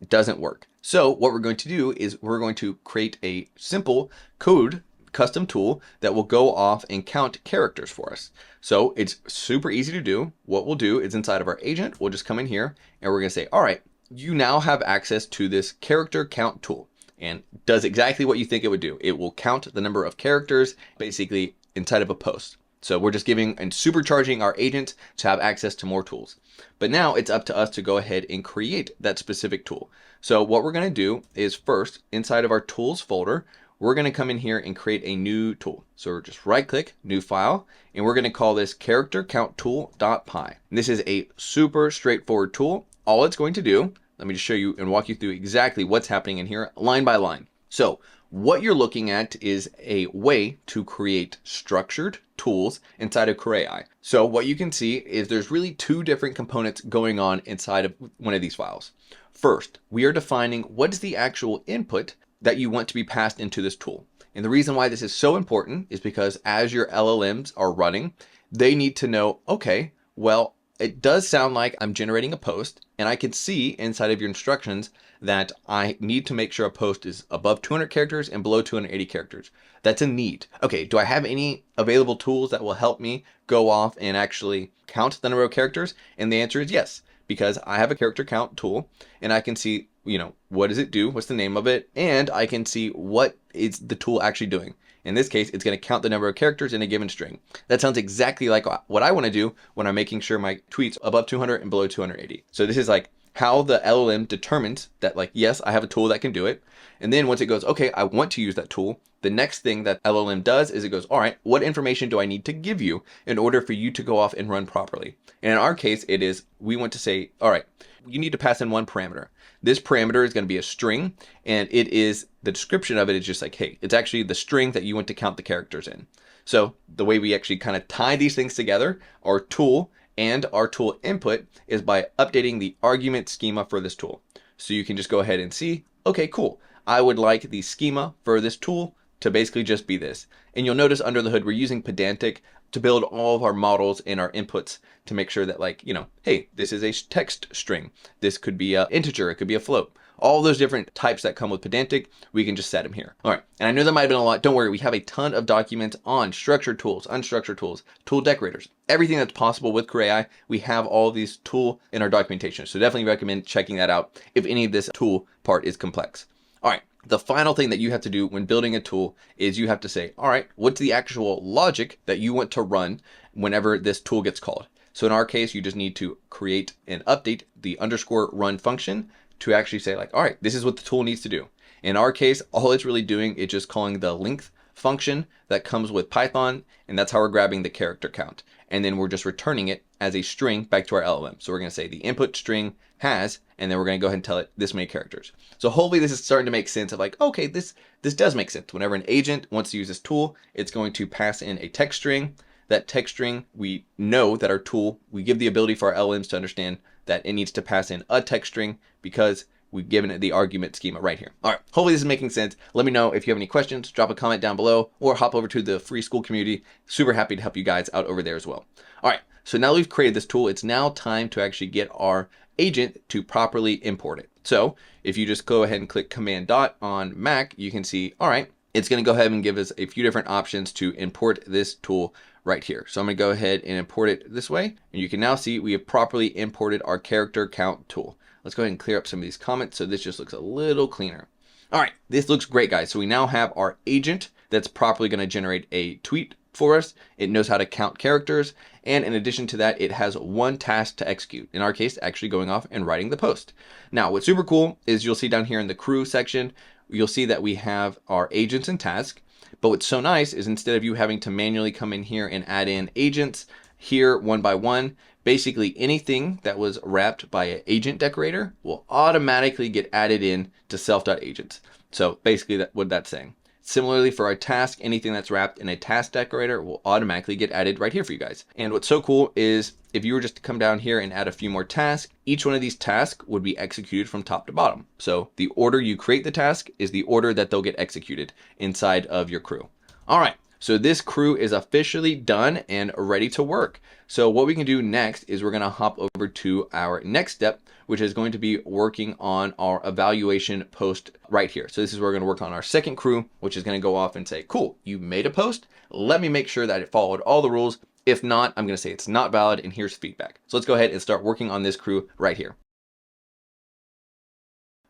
doesn't work. So what we're going to do is we're going to create a simple code custom tool that will go off and count characters for us. So it's super easy to do. What we'll do is inside of our agent, we'll just come in here and we're going to say, all right, you now have access to this character count tool, and does exactly what you think it would do. It will count the number of characters basically inside of a post. So we're just giving and supercharging our agent to have access to more tools. But now it's up to us to go ahead and create that specific tool. So what we're going to do is first, inside of our tools folder, we're going to come in here and create a new tool. So we're just right click, new file, and we're going to call this character count tool.py. This is a super straightforward tool. All it's going to do, let me just show you and walk you through exactly what's happening in here line by line. So what you're looking at is a way to create structured tools inside of CrewAI. So what you can see is there's really two different components going on inside of one of these files. First, we are defining what is the actual input that you want to be passed into this tool. And the reason why this is so important is because as your LLMs are running, they need to know, okay, well, it does sound like I'm generating a post, and I can see inside of your instructions that I need to make sure a post is above 200 characters and below 280 characters. That's a need. Okay, do I have any available tools that will help me go off and actually count the number of characters? And the answer is yes, because I have a character count tool and I can see, what does it do? What's the name of it? And I can see what is the tool actually doing. In this case, it's going to count the number of characters in a given string. That sounds exactly like what I want to do when I'm making sure my tweets above 200 and below 280. So this is like how the LLM determines that, like, yes, I have a tool that can do it. And then once it goes, okay, I want to use that tool, the next thing that LLM does is it goes, all right, what information do I need to give you in order for you to go off and run properly? And in our case, it is, we want to say, all right, you need to pass in one parameter. This parameter is going to be a string, and it is, the description of it is just like, hey, it's actually the string that you want to count the characters in. So the way we actually kind of tie these things together, our tool and our tool input, is by updating the argument schema for this tool. So you can just go ahead and see, okay, cool. I would like the schema for this tool to basically just be this. And you'll notice under the hood, we're using Pedantic to build all of our models and our inputs to make sure that, like, hey, this is a text string. This could be an integer. It could be a float. All those different types that come with Pedantic, we can just set them here. All right. And I know that might have been a lot. Don't worry. We have a ton of documents on structured tools, unstructured tools, tool decorators, everything that's possible with CrewAI. We have all of these tool in our documentation. So definitely recommend checking that out if any of this tool part is complex. All right. The final thing that you have to do when building a tool is you have to say, all right, what's the actual logic that you want to run whenever this tool gets called? So in our case, you just need to create and update the _run function to actually say, like, all right, this is what the tool needs to do. In our case, all it's really doing is just calling the length function that comes with Python, and that's how we're grabbing the character count. And then we're just returning it as a string back to our LLM. So we're going to say the input string has, and then we're going to go ahead and tell it this many characters. So hopefully this is starting to make sense of, like, okay, this does make sense. Whenever an agent wants to use this tool, it's going to pass in a text string. That text string, we know that our tool, we give the ability for our LLMs to understand that it needs to pass in a text string because we've given it the argument schema right here. All right, hopefully this is making sense. Let me know if you have any questions, drop a comment down below, or hop over to the free Skool community. Super happy to help you guys out over there as well. All right, so now we've created this tool, it's now time to actually get our agent to properly import it. So if you just go ahead and click Command Dot on Mac, you can see, all right, it's going to go ahead and give us a few different options to import this tool right here. So I'm going to go ahead and import it this way. And you can now see we have properly imported our character count tool. Let's go ahead and clear up some of these comments so this just looks a little cleaner. All right, this looks great, guys. So we now have our agent that's properly going to generate a tweet for us. It knows how to count characters. And in addition to that, it has one task to execute. In our case, actually going off and writing the post. Now, what's super cool is you'll see down here in the crew section, you'll see that we have our agents and tasks. But what's so nice is instead of you having to manually come in here and add in agents here one by one. Basically anything that was wrapped by an agent decorator will automatically get added in to self.agents. So basically what that's saying. Similarly for our task, anything that's wrapped in a task decorator will automatically get added right here for you guys. And what's so cool is if you were just to come down here and add a few more tasks, each one of these tasks would be executed from top to bottom. So the order you create the task is the order that they'll get executed inside of your crew. All right. So this crew is officially done and ready to work. So what we can do next is we're going to hop over to our next step, which is going to be working on our evaluation post right here. So this is where we're going to work on our second crew, which is going to go off and say, cool, you made a post. Let me make sure that it followed all the rules. If not, I'm going to say it's not valid and here's feedback. So let's go ahead and start working on this crew right here.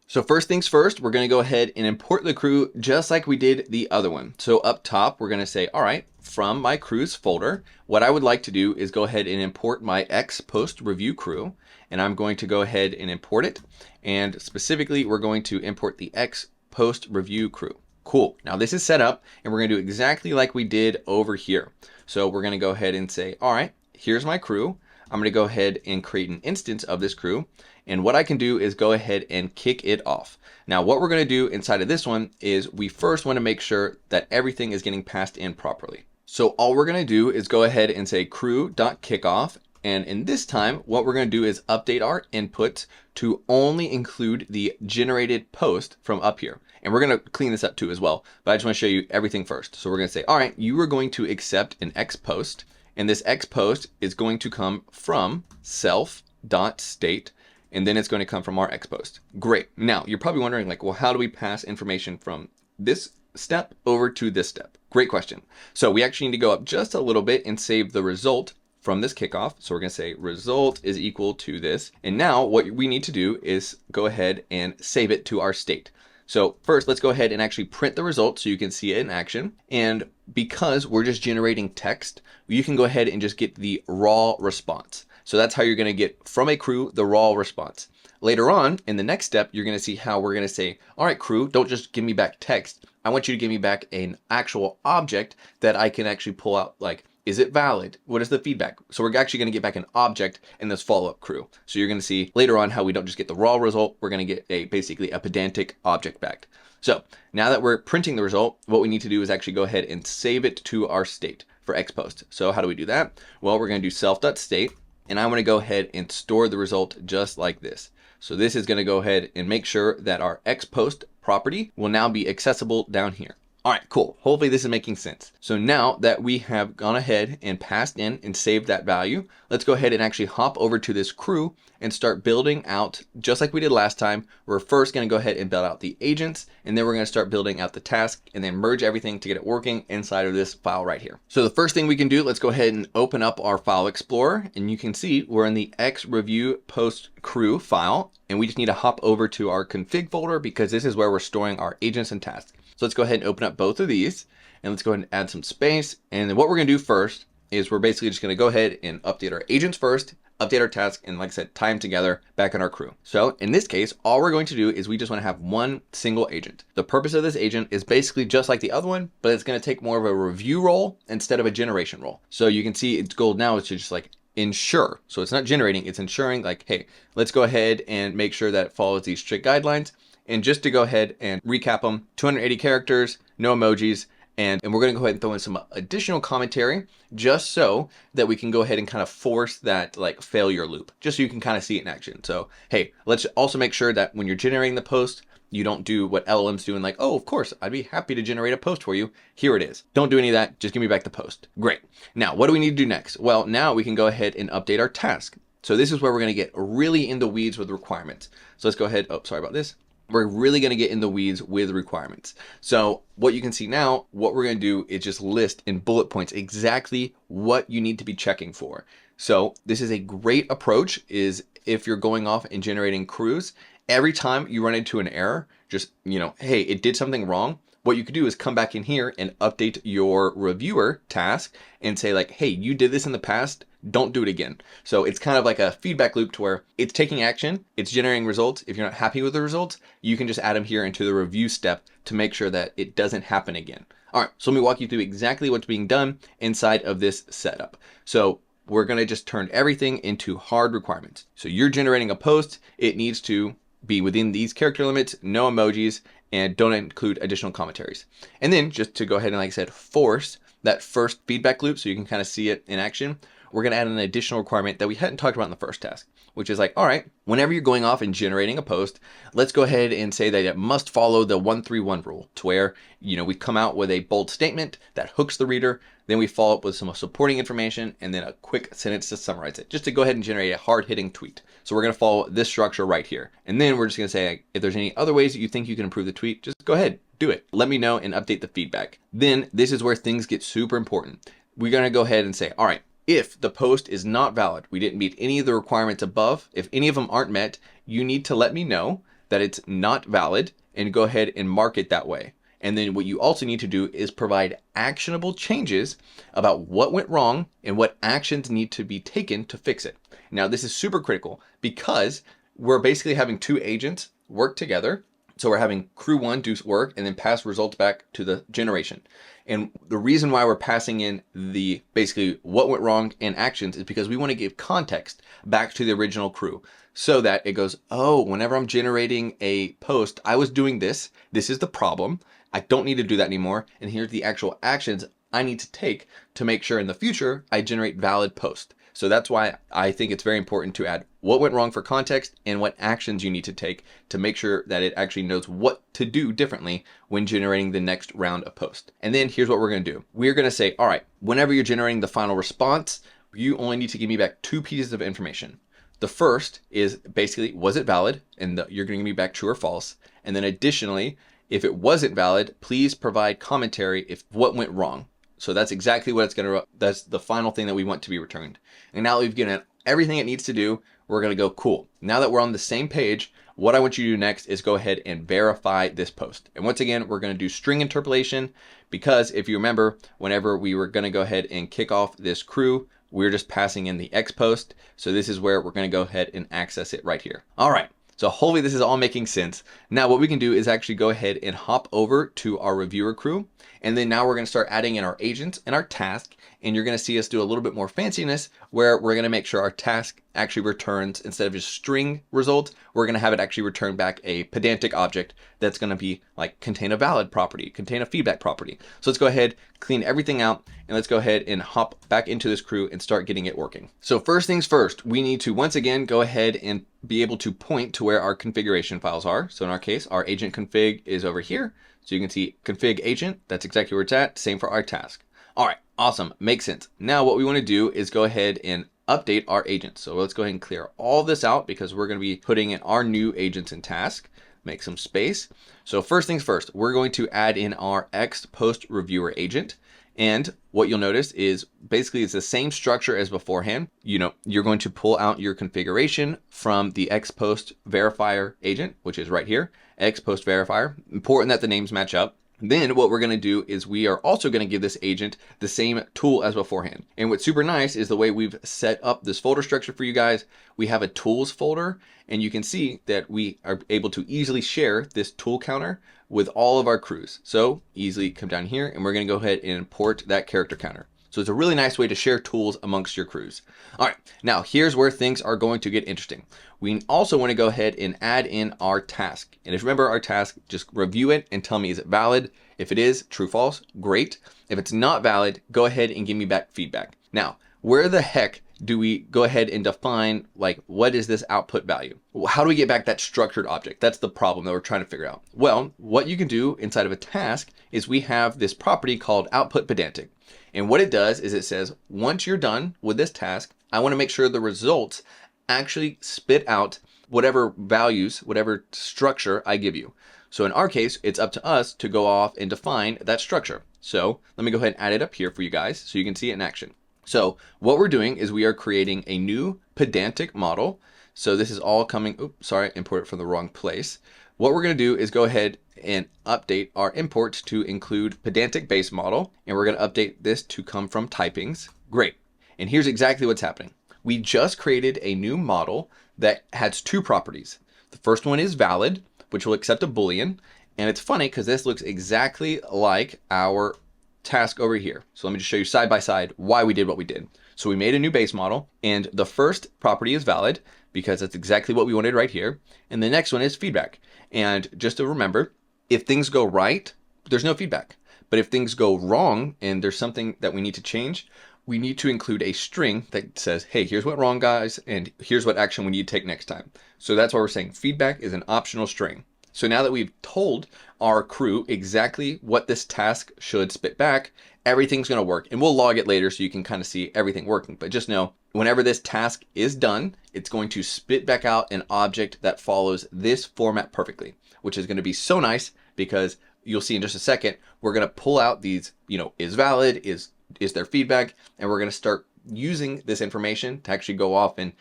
So first things first, we're going to go ahead and import the crew just like we did the other one. So up top, we're going to say, all right, from my crews folder, what I would like to do is go ahead and import my X post review crew. And I'm going to go ahead and import it. And specifically, we're going to import the X post review crew. Cool. Now this is set up and we're going to do exactly like we did over here. So we're going to go ahead and say, all right, here's my crew. I'm going to go ahead and create an instance of this crew. And what I can do is go ahead and kick it off. Now, what we're going to do inside of this one is we first want to make sure that everything is getting passed in properly. So all we're going to do is go ahead and say crew.kickoff. And in this time, what we're going to do is update our input to only include the generated post from up here. And we're going to clean this up too as well. But I just want to show you everything first. So we're going to say, all right, you are going to accept an X post. And this X post is going to come from self.state. And then it's going to come from our X post. Great. Now you're probably wondering like, well, how do we pass information from this step over to this step? Great question. So we actually need to go up just a little bit and save the result from this kickoff. So we're going to say result is equal to this. And now what we need to do is go ahead and save it to our state. So first, let's go ahead and actually print the result so you can see it in action. And because we're just generating text, you can go ahead and just get the raw response. So that's how you're going to get from a crew the raw response. Later on in the next step, you're going to see how we're going to say, all right, crew, don't just give me back text. I want you to give me back an actual object that I can actually pull out. Like, is it valid? What is the feedback? So we're actually going to get back an object in this follow-up crew. So you're going to see later on how we don't just get the raw result. We're going to get basically a pedantic object back. So now that we're printing the result, what we need to do is actually go ahead and save it to our state for Xpost. So how do we do that? Well, we're going to do self.state. And I want to go ahead and store the result just like this. So this is going to go ahead and make sure that our Xpost property will now be accessible down here. All right, cool. Hopefully this is making sense. So now that we have gone ahead and passed in and saved that value, let's go ahead and actually hop over to this crew and start building out just like we did last time. We're first going to go ahead and build out the agents, and then we're going to start building out the task and then merge everything to get it working inside of this file right here. So the first thing we can do, let's go ahead and open up our file explorer, and you can see we're in the X review post crew file, and we just need to hop over to our config folder because this is where we're storing our agents and tasks. So let's go ahead and open up both of these, and let's go ahead and add some space. And then what we're going to do first is we're basically just going to go ahead and update our agents first, update our task, and like I said, tie them together back in our crew. So in this case, all we're going to do is we just want to have one single agent. The purpose of this agent is basically just like the other one, but it's going to take more of a review role instead of a generation role. So you can see its goal now is to just like ensure. So it's not generating, it's ensuring like, hey, let's go ahead and make sure that it follows these strict guidelines. And just to go ahead and recap them, 280 characters, no emojis, and we're going to go ahead and throw in some additional commentary just so that we can go ahead and kind of force that like failure loop, just so you can kind of see it in action. So, hey, let's also make sure that when you're generating the post, you don't do what LLM's doing like, oh, of course, I'd be happy to generate a post for you. Here it is. Don't do any of that. Just give me back the post. Great. Now, what do we need to do next? Well, now we can go ahead and update our task. So this is where we're going to get really in the weeds with requirements. So let's go ahead. Oh, sorry about this. We're really going to get in the weeds with requirements. So what you can see now, what we're going to do is just list in bullet points exactly what you need to be checking for. So this is a great approach is if you're going off and generating crews, every time you run into an error, just, hey, it did something wrong. What you could do is come back in here and update your reviewer task and say like, hey, you did this in the past. Don't do it again. So it's kind of like a feedback loop to where it's taking action, it's generating results. If you're not happy with the results, you can just add them here into the review step to make sure that it doesn't happen again. All right, so let me walk you through exactly what's being done inside of this setup. So we're going to just turn everything into hard requirements. So you're generating a post, it needs to be within these character limits, no emojis, and don't include additional commentaries. And then just to go ahead and, like I said, force that first feedback loop so you can kind of see it in action, we're going to add an additional requirement that we hadn't talked about in the first task, which is like, all right, whenever you're going off and generating a post, let's go ahead and say that it must follow the 1-3-1 rule, to where, we come out with a bold statement that hooks the reader, then we follow up with some supporting information, and then a quick sentence to summarize it, just to go ahead and generate a hard-hitting tweet. So we're going to follow this structure right here. And then we're just going to say, if there's any other ways that you think you can improve the tweet, just go ahead, do it. Let me know and update the feedback. Then this is where things get super important. We're going to go ahead and say, all right, if the post is not valid, we didn't meet any of the requirements above, if any of them aren't met, you need to let me know that it's not valid and go ahead and mark it that way. And then what you also need to do is provide actionable changes about what went wrong and what actions need to be taken to fix it. Now, this is super critical because we're basically having two agents work together. So we're having crew 1 do work and then pass results back to the generation. And the reason why we're passing in the basically what went wrong and actions is because we want to give context back to the original crew so that it goes, oh, whenever I'm generating a post, I was doing this. This is the problem. I don't need to do that anymore. And here's the actual actions I need to take to make sure in the future I generate valid posts. So that's why I think it's very important to add what went wrong for context and what actions you need to take to make sure that it actually knows what to do differently when generating the next round of posts. And then here's what we're going to do. We're going to say, all right, whenever you're generating the final response, you only need to give me back two pieces of information. The first is basically, was it valid? And you're going to give me back true or false. And then additionally, if it wasn't valid, please provide commentary if what went wrong. So that's exactly what that's the final thing that we want to be returned. And now that we've given it everything it needs to do, we're going to go, cool. Now that we're on the same page, what I want you to do next is go ahead and verify this post. And once again, we're going to do string interpolation because if you remember, whenever we were going to go ahead and kick off this crew, we're just passing in the X post. So this is where we're going to go ahead and access it right here. All right. So hopefully this is all making sense. Now what we can do is actually go ahead and hop over to our reviewer crew. And then now we're going to start adding in our agents and our task. And you're going to see us do a little bit more fanciness where we're going to make sure our task actually returns, instead of just string result, we're going to have it actually return back a pedantic object that's going to be like contain a valid property, contain a feedback property. So let's go ahead, clean everything out, and let's go ahead and hop back into this crew and start getting it working. So first things first, we need to once again go ahead and be able to point to where our configuration files are. So in our case, our agent config is over here. So you can see config agent, that's exactly where it's at. Same for our task. All right, awesome, makes sense. Now what we want to do is go ahead and update our agents. So let's go ahead and clear all this out because we're going to be putting in our new agents and task. Make some space. So first things first, we're going to add in our X post reviewer agent. And what you'll notice is basically it's the same structure as beforehand. You're going to pull out your configuration from the X post verifier agent, which is right here, X post verifier. Important that the names match up. Then what we're going to do is we are also going to give this agent the same tool as beforehand. And what's super nice is the way we've set up this folder structure for you guys. We have a tools folder, and you can see that we are able to easily share this tool counter with all of our crews. So easily come down here and we're going to go ahead and import that character counter. So it's a really nice way to share tools amongst your crews. All right, now here's where things are going to get interesting. We also want to go ahead and add in our task. And if you remember our task, just review it and tell me, is it valid? If it is, true, false, great. If it's not valid, go ahead and give me back feedback. Now, where the heck do we go ahead and define, like, what is this output value? How do we get back that structured object? That's the problem that we're trying to figure out. Well, what you can do inside of a task is we have this property called output pedantic. And what it does is it says, once you're done with this task, I want to make sure the results actually spit out whatever values, whatever structure I give you. So in our case, it's up to us to go off and define that structure. So let me go ahead and add it up here for you guys so you can see it in action. So what we're doing is we are creating a new pedantic model. So this is all coming, oops, sorry, import it from the wrong place. What we're going to do is go ahead and update our imports to include pedantic base model. And we're going to update this to come from typings. Great. And here's exactly what's happening. We just created a new model that has two properties. The first one is valid, which will accept a Boolean. And it's funny because this looks exactly like our task over here. So let me just show you side by side why we did what we did. So we made a new base model, and the first property is valid because that's exactly what we wanted right here. And the next one is feedback. And just to remember, if things go right, there's no feedback. But if things go wrong and there's something that we need to change, we need to include a string that says, hey, here's what wrong, guys, and here's what action we need to take next time. So that's why we're saying feedback is an optional string. So now that we've told our crew exactly what this task should spit back, everything's going to work. And we'll log it later so you can kind of see everything working. But just know, whenever this task is done, it's going to spit back out an object that follows this format perfectly, which is going to be so nice because you'll see in just a second, we're going to pull out these, is valid, is there feedback, and we're going to start using this information to actually go off and,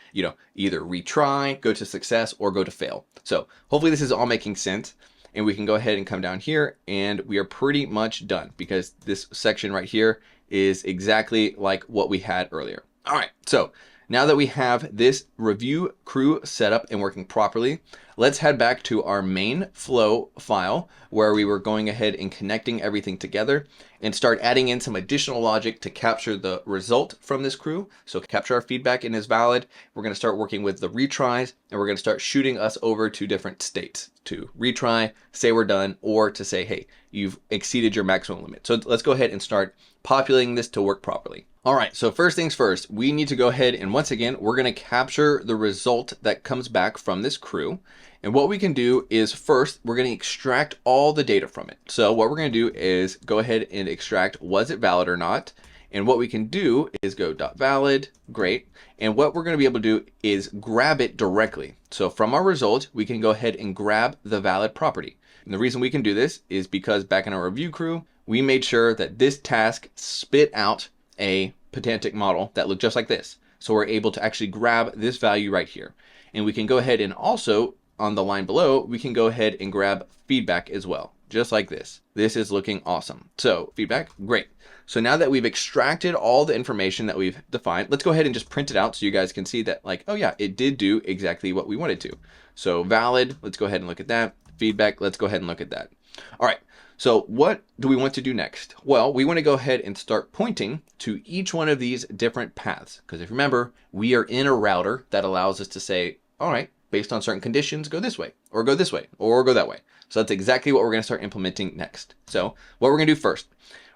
either retry, go to success, or go to fail. So hopefully this is all making sense, and we can go ahead and come down here, and we are pretty much done because this section right here is exactly like what we had earlier. All right, so now that we have this review crew set up and working properly, let's head back to our main flow file where we were going ahead and connecting everything together and start adding in some additional logic to capture the result from this crew. So capture our feedback and is valid. We're going to start working with the retries, and we're going to start shooting us over to different states to retry, say we're done, or to say, hey, you've exceeded your maximum limit. So let's go ahead and start populating this to work properly. All right, so first things first, we need to go ahead and once again, we're going to capture the result that comes back from this crew. And what we can do is first, we're going to extract all the data from it. So what we're going to do is go ahead and extract, was it valid or not? And what we can do is go .valid, great. And what we're going to be able to do is grab it directly. So from our result, we can go ahead and grab the valid property. And the reason we can do this is because back in our review crew, we made sure that this task spit out a pedantic model that looked just like this. So we're able to actually grab this value right here. And we can go ahead and also on the line below, we can go ahead and grab feedback as well, just like this. This is looking awesome. So feedback, great. So now that we've extracted all the information that we've defined, let's go ahead and just print it out so you guys can see that like, oh yeah, it did do exactly what we wanted to. So valid, let's go ahead and look at that. Feedback, let's go ahead and look at that. All right. So what do we want to do next? Well, we want to go ahead and start pointing to each one of these different paths. Because if you remember, we are in a router that allows us to say, all right, based on certain conditions, go this way, or go this way, or go that way. So that's exactly what we're going to start implementing next. So what we're going to do first,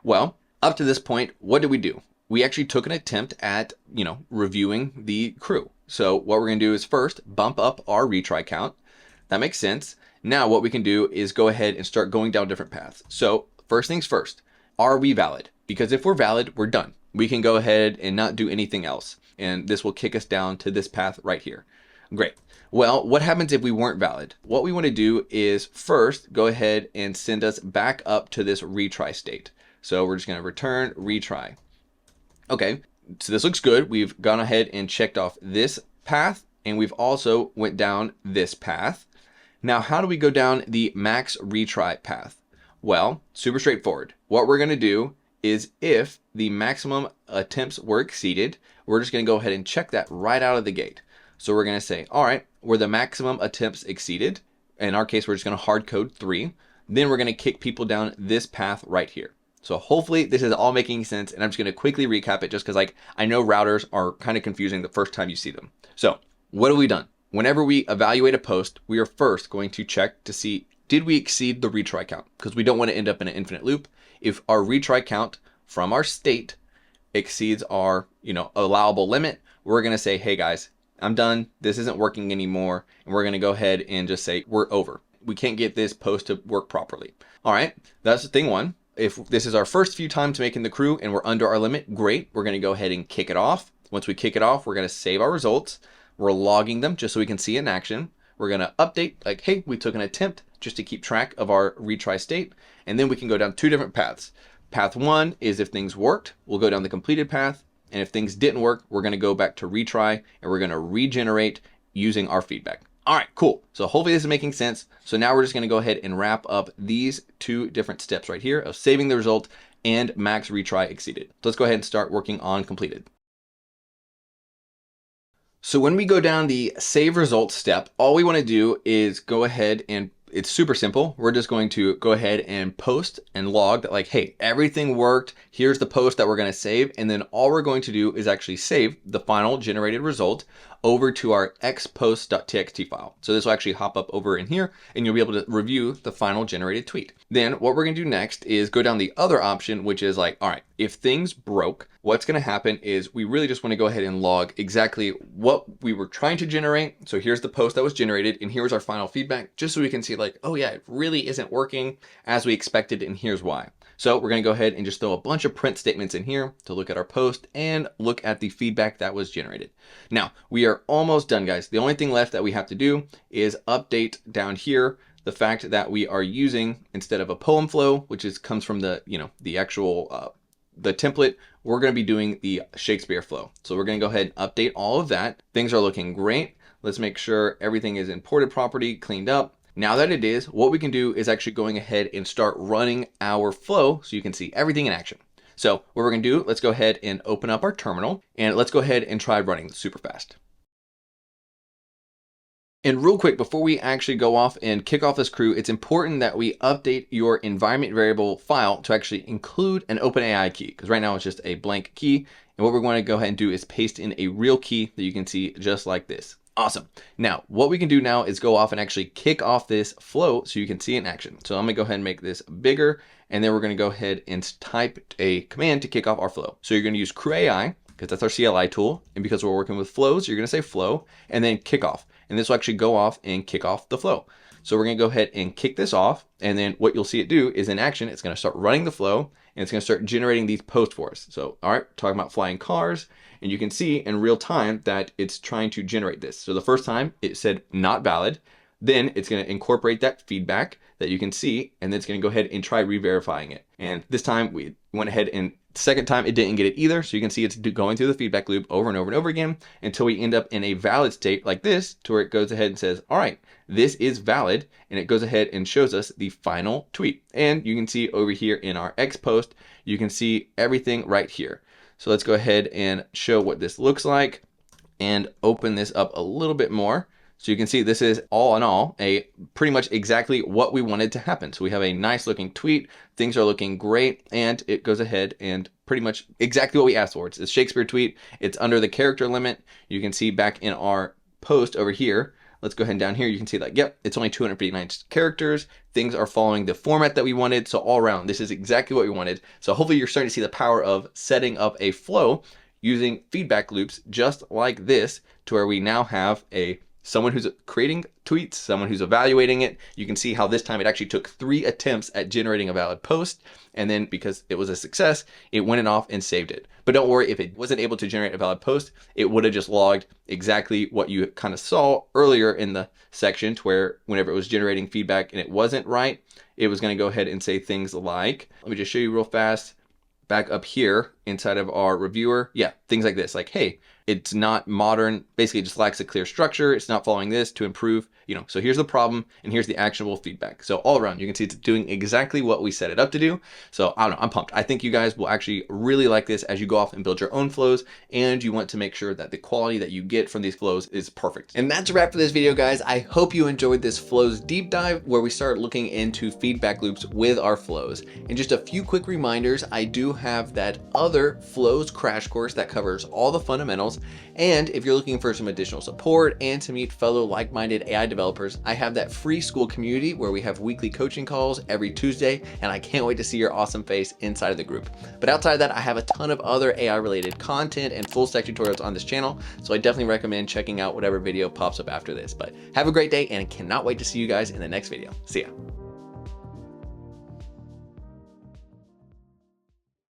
well, up to this point, what did we do? We actually took an attempt at, reviewing the crew. So what we're going to do is first bump up our retry count. That makes sense. Now what we can do is go ahead and start going down different paths. So first things first, are we valid? Because if we're valid, we're done. We can go ahead and not do anything else. And this will kick us down to this path right here. Great. Well, what happens if we weren't valid? What we want to do is first go ahead and send us back up to this retry state. So we're just going to return retry. Okay, so this looks good. We've gone ahead and checked off this path, and we've also went down this path. Now, how do we go down the max retry path? Well, super straightforward. What we're going to do is if the maximum attempts were exceeded, we're just going to go ahead and check that right out of the gate. So we're going to say, all right, were the maximum attempts exceeded? In our case, we're just going to hard code 3. Then we're going to kick people down this path right here. So hopefully this is all making sense. And I'm just going to quickly recap it just because I know routers are kind of confusing the first time you see them. So what have we done? Whenever we evaluate a post, we are first going to check to see, did we exceed the retry count? Because we don't want to end up in an infinite loop. If our retry count from our state exceeds our, allowable limit, we're going to say, hey guys, I'm done. This isn't working anymore. And we're going to go ahead and just say, we're over. We can't get this post to work properly. All right. That's thing one. If this is our first few times making the crew and we're under our limit, great. We're going to go ahead and kick it off. Once we kick it off, we're going to save our results. We're logging them just so we can see in action. We're going to update like, hey, we took an attempt just to keep track of our retry state. And then we can go down two different paths. Path one is if things worked, we'll go down the completed path. And if things didn't work, we're going to go back to retry and we're going to regenerate using our feedback. All right, cool. So hopefully this is making sense. So now we're just going to go ahead and wrap up these two different steps right here of saving the result and max retry exceeded. So let's go ahead and start working on completed. So when we go down the save results step, all we want to do is go ahead and it's super simple. We're just going to go ahead and post and log that like, hey, everything worked. Here's the post that we're going to save. And then all we're going to do is actually save the final generated result over to our xpost.txt file. So this will actually hop up over in here and you'll be able to review the final generated tweet. Then what we're going to do next is go down the other option, which is like, all right, if things broke, what's going to happen is we really just want to go ahead and log exactly what we were trying to generate. So here's the post that was generated and here's our final feedback, just so we can see like, oh yeah, it really isn't working as we expected and here's why. So we're going to go ahead and just throw a bunch of print statements in here to look at our post and look at the feedback that was generated. Now we are almost done, guys. The only thing left that we have to do is update down here the fact that we are using, instead of a poem flow, which comes from the, the actual, the template, we're going to be doing the Shakespeare flow. So we're going to go ahead and update all of that. Things are looking great. Let's make sure everything is imported properly, cleaned up. Now that it is, what we can do is actually going ahead and start running our flow so you can see everything in action. So what we're going to do, let's go ahead and open up our terminal and let's go ahead and try running super fast. And real quick, before we actually go off and kick off this crew, it's important that we update your environment variable file to actually include an OpenAI key, because right now it's just a blank key. And what we're going to go ahead and do is paste in a real key that you can see just like this. Awesome. Now, what we can do now is go off and actually kick off this flow so you can see it in action. So I'm gonna go ahead and make this bigger, and then we're gonna go ahead and type a command to kick off our flow. So you're gonna use CrewAI, because that's our CLI tool. And because we're working with flows, you're gonna say flow and then kick off. And this will actually go off and kick off the flow. So we're gonna go ahead and kick this off. And then what you'll see it do is in action, it's gonna start running the flow and it's gonna start generating these posts for us. So, all right, talking about flying cars. And you can see in real time that it's trying to generate this. So the first time it said not valid, then it's going to incorporate that feedback that you can see, and then it's going to go ahead and try re-verifying it. And this time we went ahead and second time it didn't get it either. So you can see it's going through the feedback loop over and over and over again until we end up in a valid state like this, to where it goes ahead and says, all right, this is valid. And it goes ahead and shows us the final tweet. And you can see over here in our X post, you can see everything right here. So let's go ahead and show what this looks like and open this up a little bit more. So you can see this is all in all pretty much exactly what we wanted to happen. So we have a nice looking tweet, things are looking great, and it goes ahead and pretty much exactly what we asked for. It's a Shakespeare tweet, it's under the character limit. You can see back in our post over here, let's go ahead and down here, you can see that, yep, it's only 259 characters. Things are following the format that we wanted. So all around, this is exactly what we wanted. So hopefully you're starting to see the power of setting up a flow using feedback loops just like this, to where we now have someone who's creating tweets, someone who's evaluating it. You can see how this time it actually took 3 attempts at generating a valid post. And then because it was a success, it went off and saved it. But don't worry, if it wasn't able to generate a valid post, it would have just logged exactly what you kind of saw earlier in the section, to where whenever it was generating feedback and it wasn't right, it was going to go ahead and say things like, let me just show you real fast. Back up here inside of our reviewer, yeah, things like this, like, hey, it's not modern, basically it just lacks a clear structure, it's not following this to improve, so here's the problem and here's the actionable feedback. So all around, you can see it's doing exactly what we set it up to do. So I don't know, I'm pumped. I think you guys will actually really like this as you go off and build your own flows, and you want to make sure that the quality that you get from these flows is perfect. And that's a wrap for this video, guys. I hope you enjoyed this flows deep dive, where we start looking into feedback loops with our flows. And just a few quick reminders, I do have that other flows crash course that covers all the fundamentals. And if you're looking for some additional support and to meet fellow like-minded AI developers, I have that free Skool Community where we have weekly coaching calls every Tuesday, and I can't wait to see your awesome face inside of the group. But outside of that, I have a ton of other AI related content and full stack tutorials on this channel, so I definitely recommend checking out whatever video pops up after this. But have a great day, and I cannot wait to see you guys in the next video. See ya.